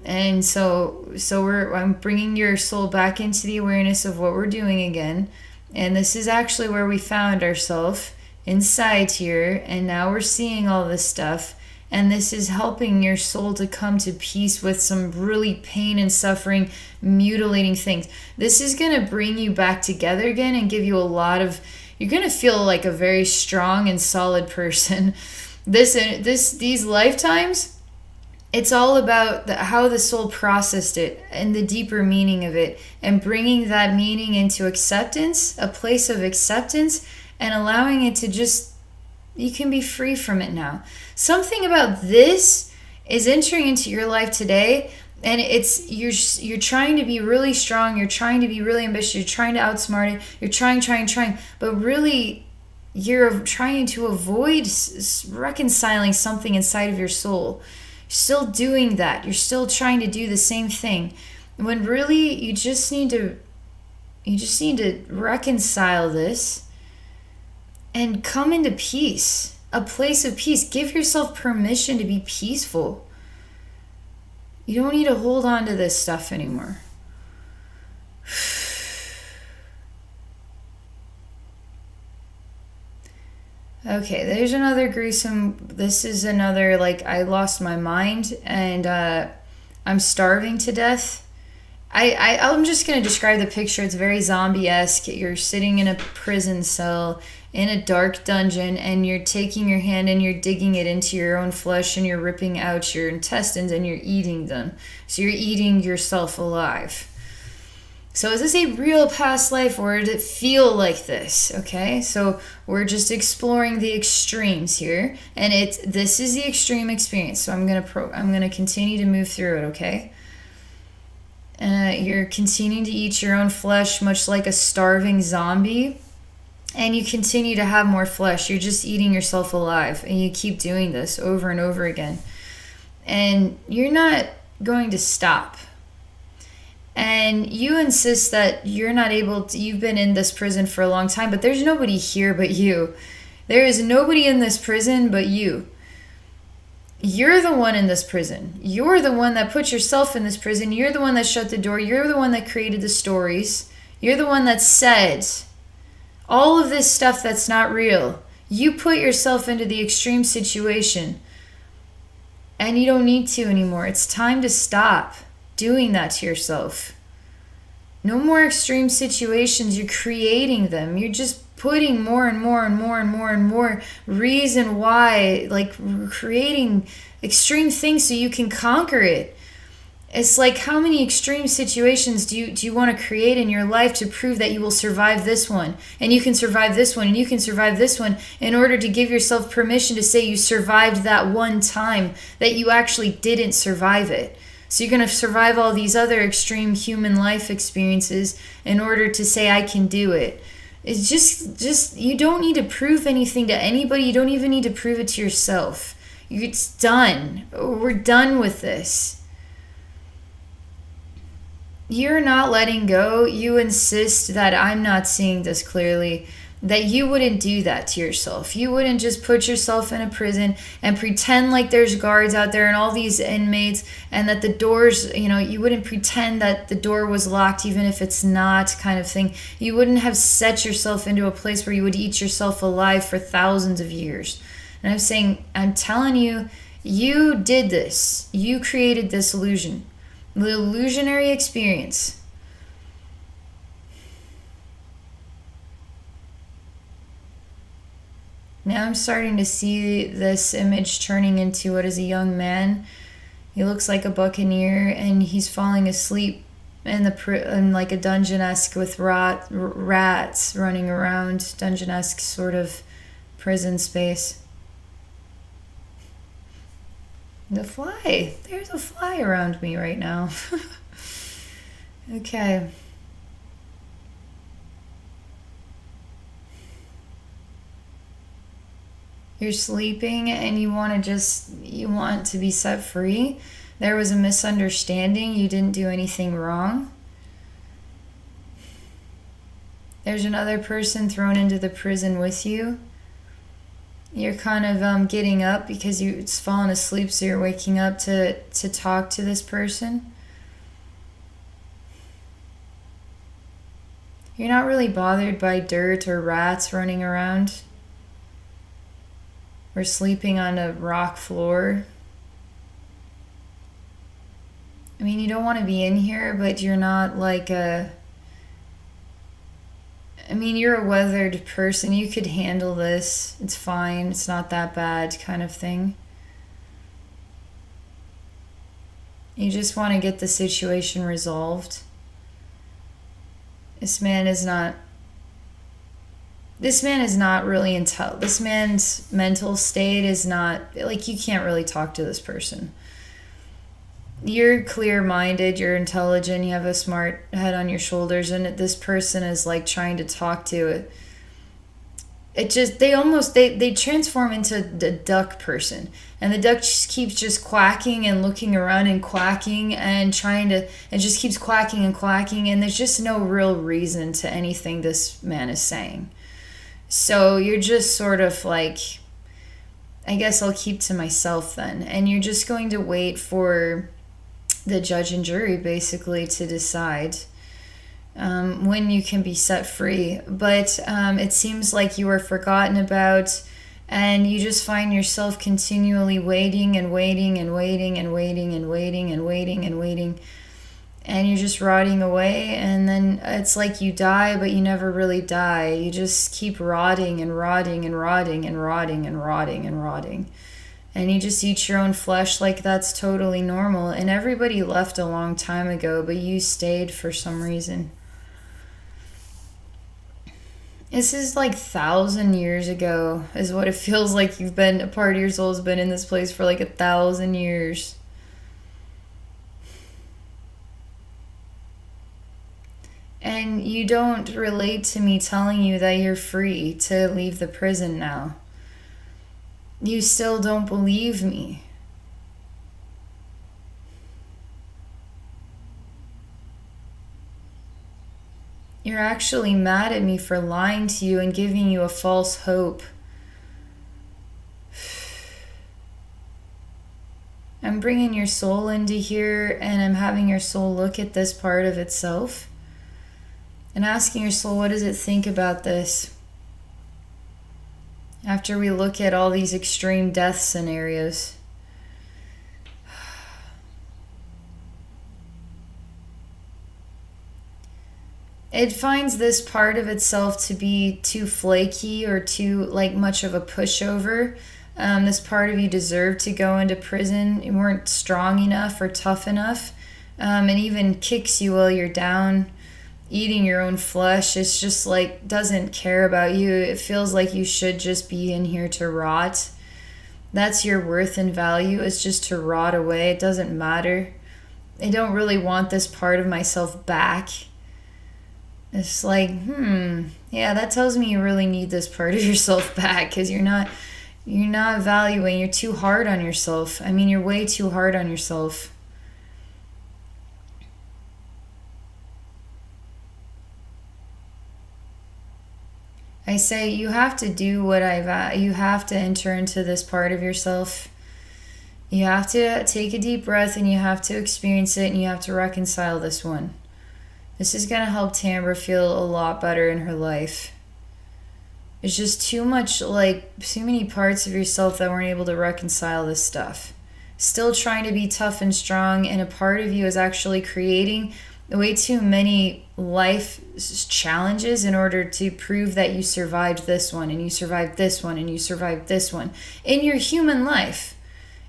And I'm bringing your soul back into the awareness of what we're doing again. And this is actually where we found ourselves, inside here, and now we're seeing all this stuff. And this is helping your soul to come to peace with some really pain and suffering, mutilating things. This is going to bring you back together again and give you a lot of, you're going to feel like a very strong and solid person. These lifetimes, it's all about how the soul processed it and the deeper meaning of it, and bringing that meaning into acceptance, a place of acceptance, and allowing it to just, you can be free from it now. Something about this is entering into your life today, and it's you're trying to be really strong, you're trying to be really ambitious, you're trying to outsmart it, you're trying, but really you're trying to avoid reconciling something inside of your soul. You're still doing that. You're still trying to do the same thing, when really you just need to reconcile this and come into peace, a place of peace. Give yourself permission to be peaceful. You don't need to hold on to this stuff anymore. Okay, there's another gruesome, this is another, like, I lost my mind, and I'm starving to death. I'm just going to describe the picture. It's very zombie-esque. You're sitting in a prison cell in a dark dungeon, and you're taking your hand and you're digging it into your own flesh, and you're ripping out your intestines and you're eating them. So you're eating yourself alive. So is this a real past life, or did it feel like this? Okay, so we're just exploring the extremes here, and this is the extreme experience. So I'm gonna continue to move through it. Okay. You're continuing to eat your own flesh, much like a starving zombie, and you continue to have more flesh. You're just eating yourself alive, and you keep doing this over and over again, and you're not going to stop. And you insist that you're not able to, you've been in this prison for a long time, but there's nobody here but you. There is nobody in this prison but you. You're the one in this prison. You're the one that put yourself in this prison. You're the one that shut the door. You're the one that created the stories. You're the one that said all of this stuff that's not real. You put yourself into the extreme situation, and you don't need to anymore. It's time to stop doing that to yourself. No more extreme situations. You're creating them. You're just putting more and more and more and more and more reason why, like creating extreme things so you can conquer it. It's like, how many extreme situations do you want to create in your life to prove that you will survive this one, and you can survive this one, and you can survive this one, in order to give yourself permission to say you survived that one time that you actually didn't survive it. So you're going to survive all these other extreme human life experiences in order to say, I can do it. It's just you don't need to prove anything to anybody. You don't even need to prove it to yourself. It's done. We're done with this. You're not letting go. You insist that I'm not seeing this clearly, that you wouldn't do that to yourself. You wouldn't just put yourself in a prison and pretend like there's guards out there and all these inmates, and that the doors, you wouldn't pretend that the door was locked even if it's not, kind of thing. You wouldn't have set yourself into a place where you would eat yourself alive for thousands of years. And I'm telling you, you did this. You created this illusion, the illusionary experience. Now I'm starting to see this image turning into what is a young man. He looks like a buccaneer, and he's falling asleep in like a dungeon-esque with rats running around, dungeon-esque sort of prison space. The fly. There's a fly around me right now. Okay. You're sleeping and you want to be set free, There was a misunderstanding. You didn't do anything wrong. There's another person thrown into the prison with you. You're kind of getting up because you've fallen asleep, so you're waking up to talk to this person. You're not really bothered by dirt or rats running around or sleeping on a rock floor. I mean, you don't want to be in here, but you're not like a... I mean, you're a weathered person. You could handle this. It's fine. It's not that bad kind of thing. You just want to get the situation resolved. This man is not really this man's mental state is not, like, you can't really talk to this person. You're clear-minded, you're intelligent, you have a smart head on your shoulders, and this person is like trying to talk to it. It just, they transform into the duck person, and the duck just keeps quacking and looking around and quacking and just keeps quacking and quacking, and there's just no real reason to anything this man is saying. So you're just sort of like, I guess I'll keep to myself then, and you're just going to wait for the judge and jury basically to decide when you can be set free. But it seems like you are forgotten about, and you just find yourself continually waiting and waiting and waiting and waiting and waiting and waiting and waiting, and you're just rotting away. And then it's like you die, but you never really die. You just keep rotting and rotting and rotting and rotting and rotting and rotting. And you just eat your own flesh like that's totally normal. And everybody left a long time ago, but you stayed for some reason. This is like 1,000 years ago is what it feels like. You've been, a part of your soul has been in this place for like 1,000 years. And you don't relate to me telling you that you're free to leave the prison now. You still don't believe me. You're actually mad at me for lying to you and giving you a false hope. I'm bringing your soul into here, and I'm having your soul look at this part of itself and asking your soul, what does it think about this? After we look at all these extreme death scenarios. It finds this part of itself to be too flaky or too like much of a pushover. This part of you deserved to go into prison. You weren't strong enough or tough enough. And even kicks you while you're down, eating your own flesh. It's just like, doesn't care about you. It feels like you should just be in here to rot. That's your worth and value, is just to rot away. It doesn't matter. I don't really want this part of myself back. It's like, yeah, that tells me you really need this part of yourself back, because you're not valuing, you're too hard on yourself. I mean, you're way too hard on yourself. I say you have to do what you have to enter into this part of yourself. You have to take a deep breath, and you have to experience it, and you have to reconcile this one. This is going to help Tambra feel a lot better in her life. It's just too many parts of yourself that weren't able to reconcile this stuff. Still trying to be tough and strong, and a part of you is actually creating way too many life challenges in order to prove that you survived this one, and you survived this one, and you survived this one. In your human life,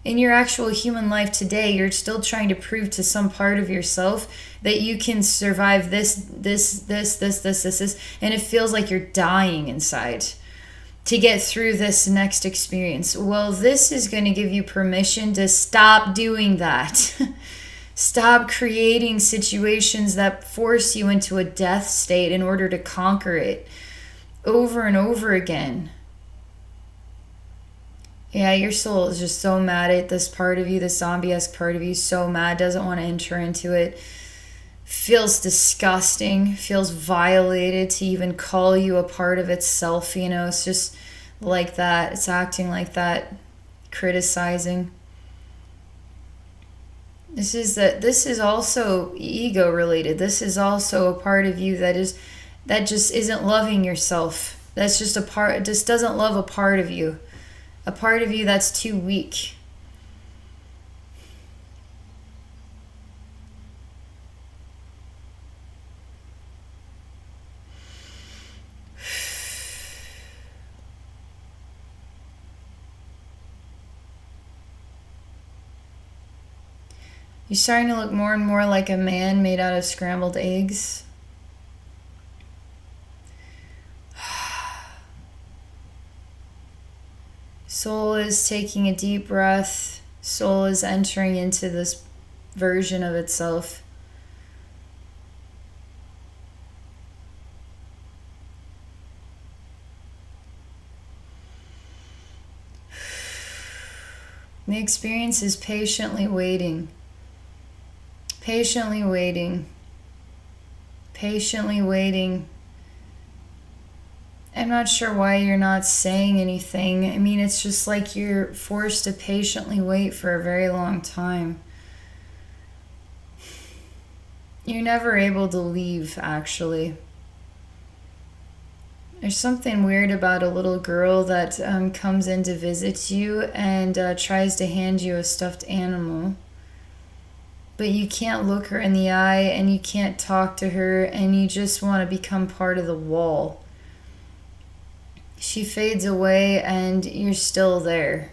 in your actual human life today, you're still trying to prove to some part of yourself that you can survive this, and it feels like you're dying inside to get through this next experience. Well, this is going to give you permission to stop doing that. Stop creating situations that force you into a death state in order to conquer it over and over again. Yeah, your soul is just so mad at this part of you, this zombie-esque part of you, so mad, doesn't want to enter into it. Feels disgusting, feels violated to even call you a part of itself, you know, it's just like that. It's acting like that, criticizing. This is also ego related. This is also a part of you that just isn't loving yourself. That's just a part, just doesn't love a part of you. A part of you that's too weak. You're starting to look more and more like a man made out of scrambled eggs. Soul is taking a deep breath. Soul is entering into this version of itself. The experience is patiently waiting. Patiently waiting. Patiently waiting. I'm not sure why you're not saying anything. I mean, it's just like you're forced to patiently wait for a very long time. You're never able to leave, actually. There's something weird about a little girl that comes in to visit you and tries to hand you a stuffed animal. But you can't look her in the eye and you can't talk to her and you just want to become part of the wall. She fades away and you're still there.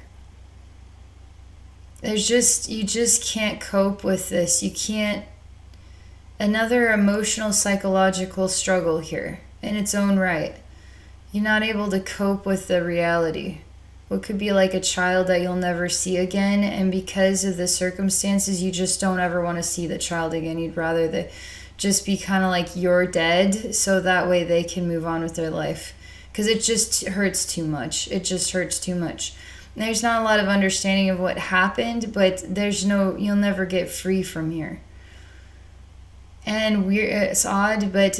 You just can't cope with this. You can't. Another emotional, psychological struggle here in its own right. You're not able to cope with the reality. What could be like a child that you'll never see again, and because of the circumstances, you just don't ever want to see the child again. You'd rather they just be kind of like you're dead, so that way they can move on with their life. Because it just hurts too much. It just hurts too much. There's not a lot of understanding of what happened, but you'll never get free from here. And it's odd, but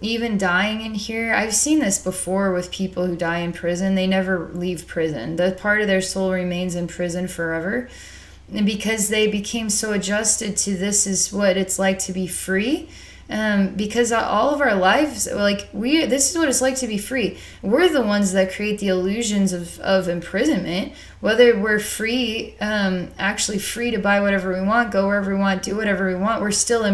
even dying in here, I've seen this before with people who die in prison. They never leave prison. The part of their soul remains in prison forever. And because they became so adjusted to this is what it's like to be free. Because all of our lives, this is what it's like to be free. We're the ones that create the illusions of imprisonment. Whether we're free, actually free to buy whatever we want, go wherever we want, do whatever we want, we're still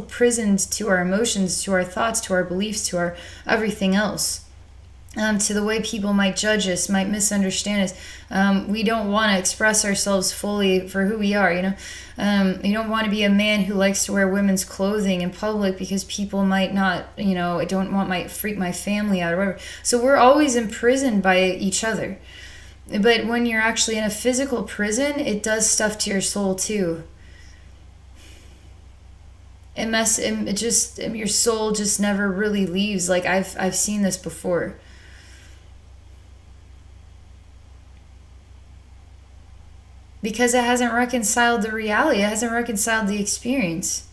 prisoned to our emotions, to our thoughts, to our beliefs, to our everything else. To the way people might judge us, might misunderstand us. We don't want to express ourselves fully for who we are, you know. You don't want to be a man who likes to wear women's clothing in public because people might not, you know, might freak my family out or whatever. So we're always imprisoned by each other. But when you're actually in a physical prison, it does stuff to your soul too. Your soul just never really leaves. Like I've seen this before. Because it hasn't reconciled the reality. It hasn't reconciled the experience.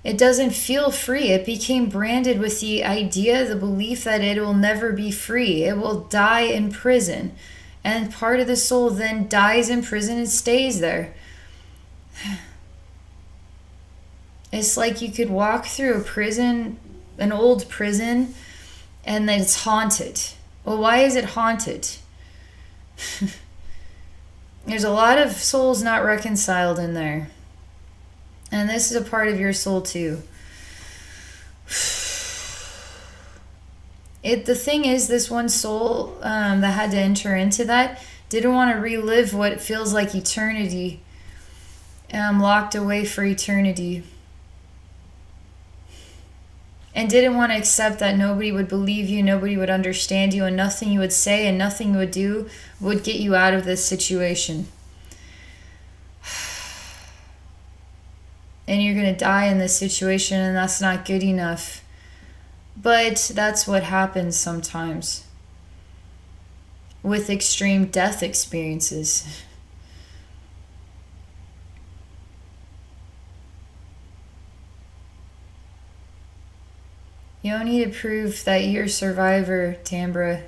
It doesn't feel free. It became branded with the idea, the belief that it will never be free. It will die in prison. And part of the soul then dies in prison and stays there. It's like you could walk through a prison, an old prison, and then it's haunted. Well, why is it haunted? There's a lot of souls not reconciled in there. And this is a part of your soul too. The thing is, this one soul that had to enter into that didn't want to relive what it feels like eternity. Locked away for eternity. And didn't want to accept that nobody would believe you, nobody would understand you, and nothing you would say and nothing you would do would get you out of this situation. And you're going to die in this situation, and that's not good enough. But that's what happens sometimes. with extreme death experiences. You don't need to prove that you're a survivor, Tambra,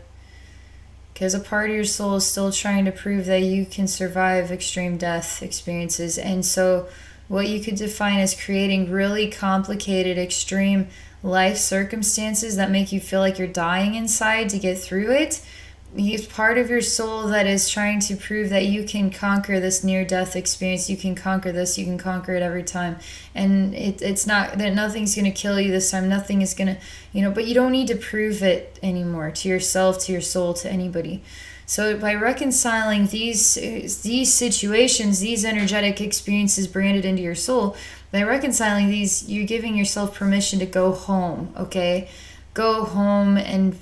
because a part of your soul is still trying to prove that you can survive extreme death experiences. And so what you could define as creating really complicated, extreme life circumstances that make you feel like you're dying inside to get through it, it's part of your soul that is trying to prove that you can conquer this near-death experience. You can conquer this. You can conquer it every time. And it's not that nothing's going to kill you this time. Nothing is going to, but you don't need to prove it anymore to yourself, to your soul, to anybody. So by reconciling these situations, these energetic experiences branded into your soul, by reconciling these, you're giving yourself permission to go home, okay? Go home and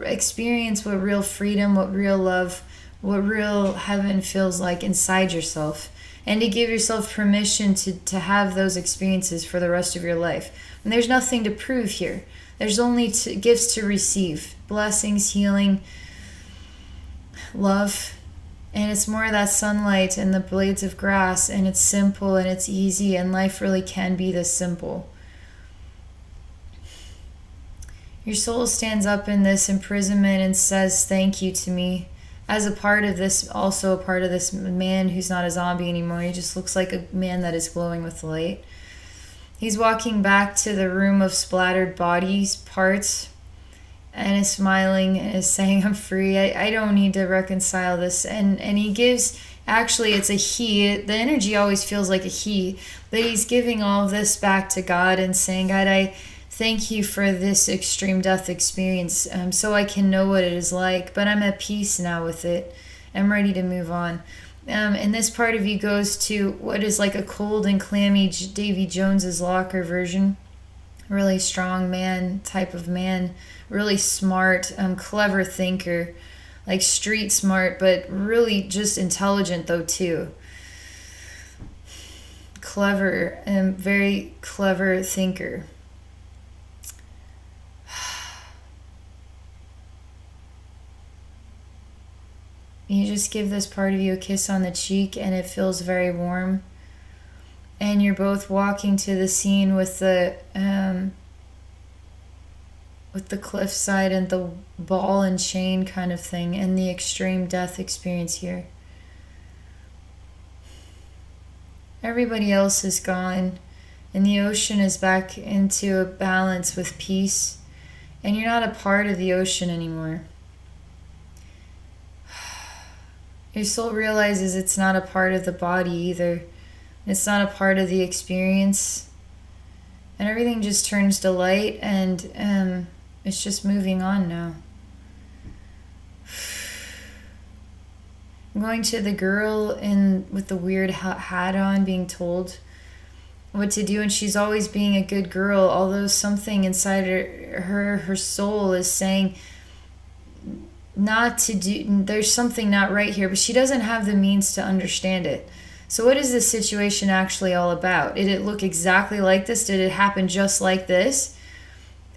experience what real freedom, what real love, what real heaven feels like inside yourself. And to give yourself permission to have those experiences for the rest of your life. And there's nothing to prove here. There's only gifts to receive. Blessings, healing, love. And it's more of that sunlight and the blades of grass. And it's simple and it's easy. And life really can be this simple. Your soul stands up in this imprisonment and says thank you to me as a part of this, also a part of this man who's not a zombie anymore. He just looks like a man that is glowing with light. He's walking back to the room of splattered bodies, parts, and is smiling and is saying, I'm free. I don't need to reconcile this. And he gives, actually it's a he. The energy always feels like a he, but he's giving all of this back to God and saying, God, I thank you for this extreme death experience so I can know what it is like, but I'm at peace now with it. I'm ready to move on. And this part of you goes to what is like a cold and clammy Davy Jones's Locker version. Really strong man, type of man, really smart, clever thinker, like street smart, but really just intelligent though too. Clever and very clever thinker. You just give this part of you a kiss on the cheek and it feels very warm. And you're both walking to the scene with the cliffside and the ball and chain kind of thing and the extreme death experience here. Everybody else is gone and the ocean is back into a balance with peace and you're not a part of the ocean anymore. Your soul realizes it's not a part of the body either. It's not a part of the experience. And everything just turns to light and it's just moving on now. I'm going to the girl with the weird hat on being told what to do, and she's always being a good girl, although something inside her soul is saying not to do, there's something not right here, but she doesn't have the means to understand it. So what is this situation actually all about? Did it look exactly like this? Did it happen just like this?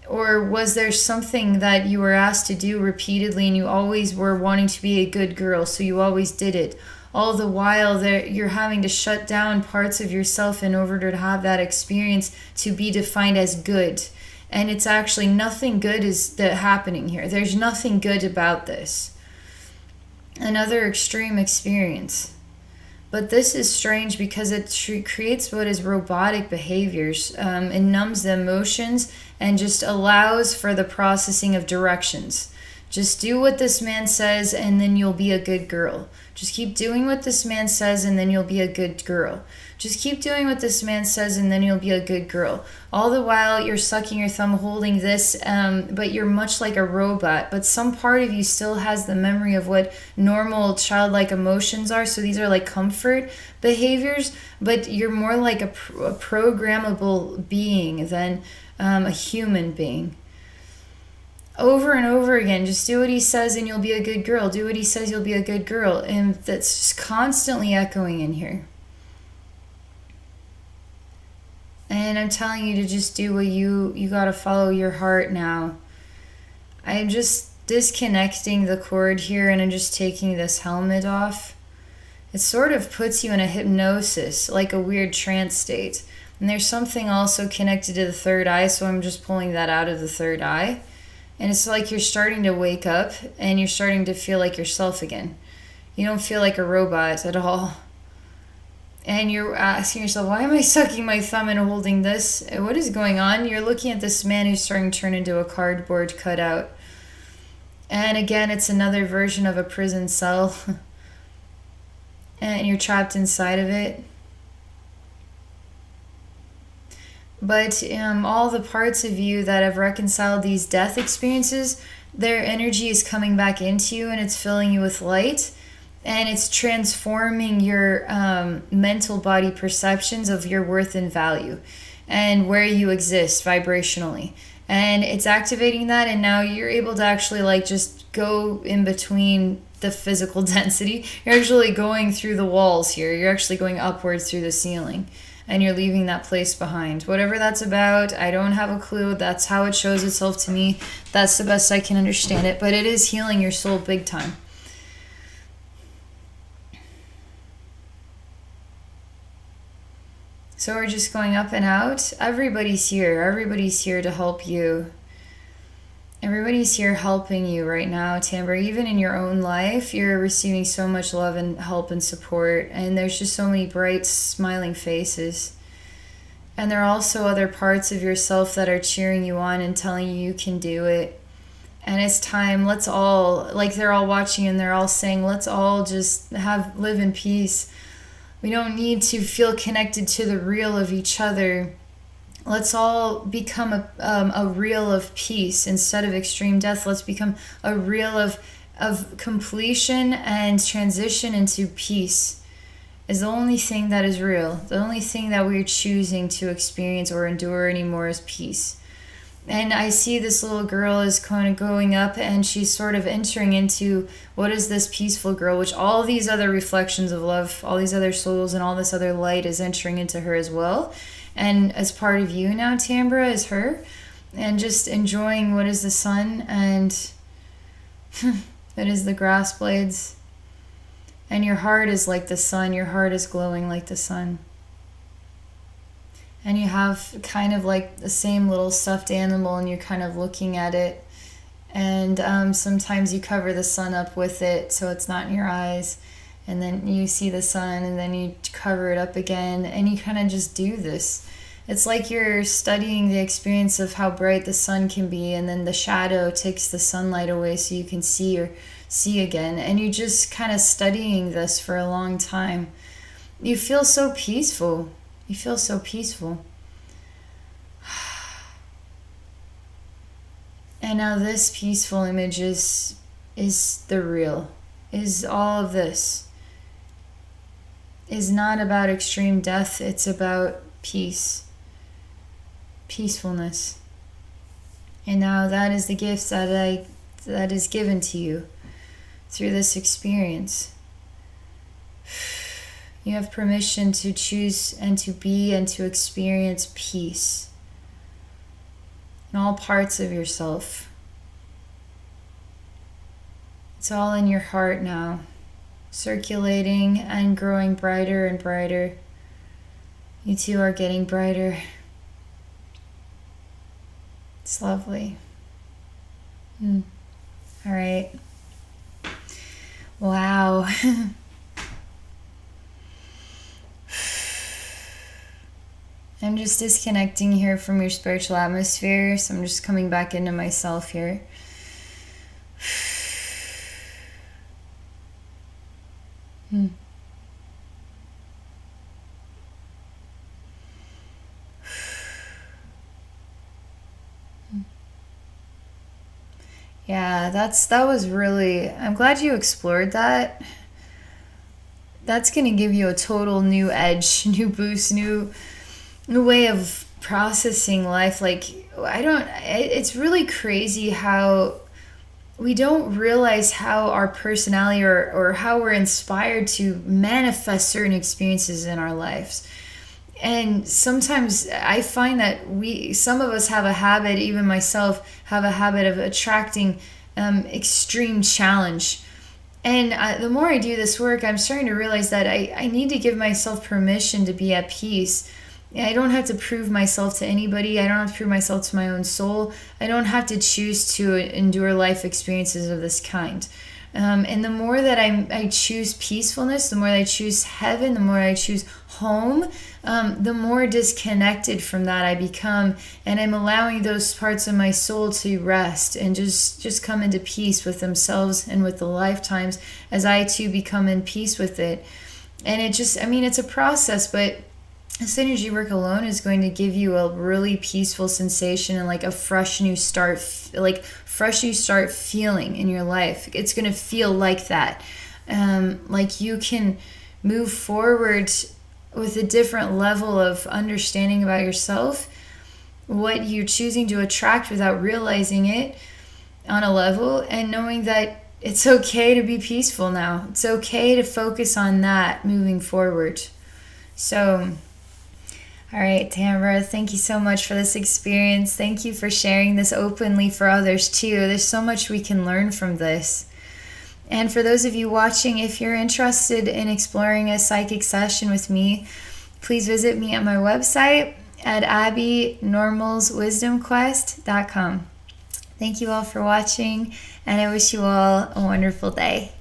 Or was there something that you were asked to do repeatedly and you always were wanting to be a good girl, so you always did it? All the while you're having to shut down parts of yourself in order to have that experience to be defined as good. And it's actually nothing good is that happening here. There's nothing good about this. Another extreme experience. But this is strange because it creates what is robotic behaviors. It numbs the emotions and just allows for the processing of directions. Just do what this man says and then you'll be a good girl. Just keep doing what this man says and then you'll be a good girl. Just keep doing what this man says and then you'll be a good girl. All the while you're sucking your thumb holding this, but you're much like a robot. But some part of you still has the memory of what normal childlike emotions are. So these are like comfort behaviors, but you're more like a programmable being than a human being. Over and over again, just do what he says and you'll be a good girl. Do what he says, you'll be a good girl. And that's just constantly echoing in here. And I'm telling you to just do what you got to follow your heart now. I'm just disconnecting the cord here and I'm just taking this helmet off, it sort of puts you in a hypnosis, like a weird trance state. And there's something also connected to the third eye, so I'm just pulling that out of the third eye. And it's like you're starting to wake up and you're starting to feel like yourself again. You don't feel like a robot at all. And you're asking yourself, why am I sucking my thumb and holding this? What is going on? You're looking at this man who's starting to turn into a cardboard cutout. And again, it's another version of a prison cell. And you're trapped inside of it. But all the parts of you that have reconciled these death experiences, their energy is coming back into you and it's filling you with light. And it's transforming your mental body perceptions of your worth and value and where you exist vibrationally. And it's activating that, and now you're able to actually like just go in between the physical density. You're actually going through the walls here. You're actually going upwards through the ceiling. And you're leaving that place behind. Whatever that's about, I don't have a clue. That's how it shows itself to me. That's the best I can understand it. But it is healing your soul big time. So we're just going up and out. Everybody's here. Everybody's here to help you. Everybody's here helping you right now, Tambra. Even in your own life, you're receiving so much love and help and support. And there's just so many bright, smiling faces. And there are also other parts of yourself that are cheering you on and telling you you can do it. And it's time, let's all, like they're all watching and they're all saying, let's all just live in peace. We don't need to feel connected to the real of each other. Let's all become a real of peace instead of extreme death. Let's become a real of completion and transition into peace is the only thing that is real. The only thing that we're choosing to experience or endure anymore is peace. And I see this little girl is kind of going up and she's sort of entering into what is this peaceful girl, which all these other reflections of love, all these other souls and all this other light is entering into her as well. And as part of you now, Tambra, is her. And just enjoying what is the sun and it is the grass blades. And your heart is like the sun. Your heart is glowing like the sun. And you have kind of like the same little stuffed animal and you're kind of looking at it. And sometimes you cover the sun up with it so it's not in your eyes. And then you see the sun and then you cover it up again. And you kind of just do this. It's like you're studying the experience of how bright the sun can be. And then the shadow takes the sunlight away so you can see again. And you're just kind of studying this for a long time. You feel so peaceful. You feel so peaceful. And now this peaceful image is the real. Is all of this. Is not about extreme death. It's about peace. Peacefulness. And now that is the gift that is given to you through this experience. You have permission to choose and to be and to experience peace in all parts of yourself. It's all in your heart now, circulating and growing brighter and brighter. You two are getting brighter. It's lovely. All right. Wow. I'm just disconnecting here from your spiritual atmosphere, so I'm just coming back into myself here. Yeah, that was really, I'm glad you explored that. That's going to give you a total new edge, new boost, new way of processing life. Like, it's really crazy how we don't realize how our personality or how we're inspired to manifest certain experiences in our lives. And sometimes I find that some of us have a habit, even myself, have a habit of attracting extreme challenge. And the more I do this work, I'm starting to realize that I need to give myself permission to be at peace. I don't have to prove myself to anybody. I don't have to prove myself to my own soul. I don't have to choose to endure life experiences of this kind. And the more that I choose peacefulness, the more that I choose heaven, the more I choose home, the more disconnected from that I become. And I'm allowing those parts of my soul to rest and just come into peace with themselves and with the lifetimes as I too become in peace with it. And it's a process, but this energy work alone is going to give you a really peaceful sensation and like a fresh new start feeling in your life. It's going to feel like that. Like you can move forward with a different level of understanding about yourself, what you're choosing to attract without realizing it on a level, and knowing that it's okay to be peaceful now. It's okay to focus on that moving forward. So, all right, Tamara, thank you so much for this experience. Thank you for sharing this openly for others too. There's so much we can learn from this. And for those of you watching, if you're interested in exploring a psychic session with me, please visit me at my website at abbeynormalswisdomquest.com. Thank you all for watching, and I wish you all a wonderful day.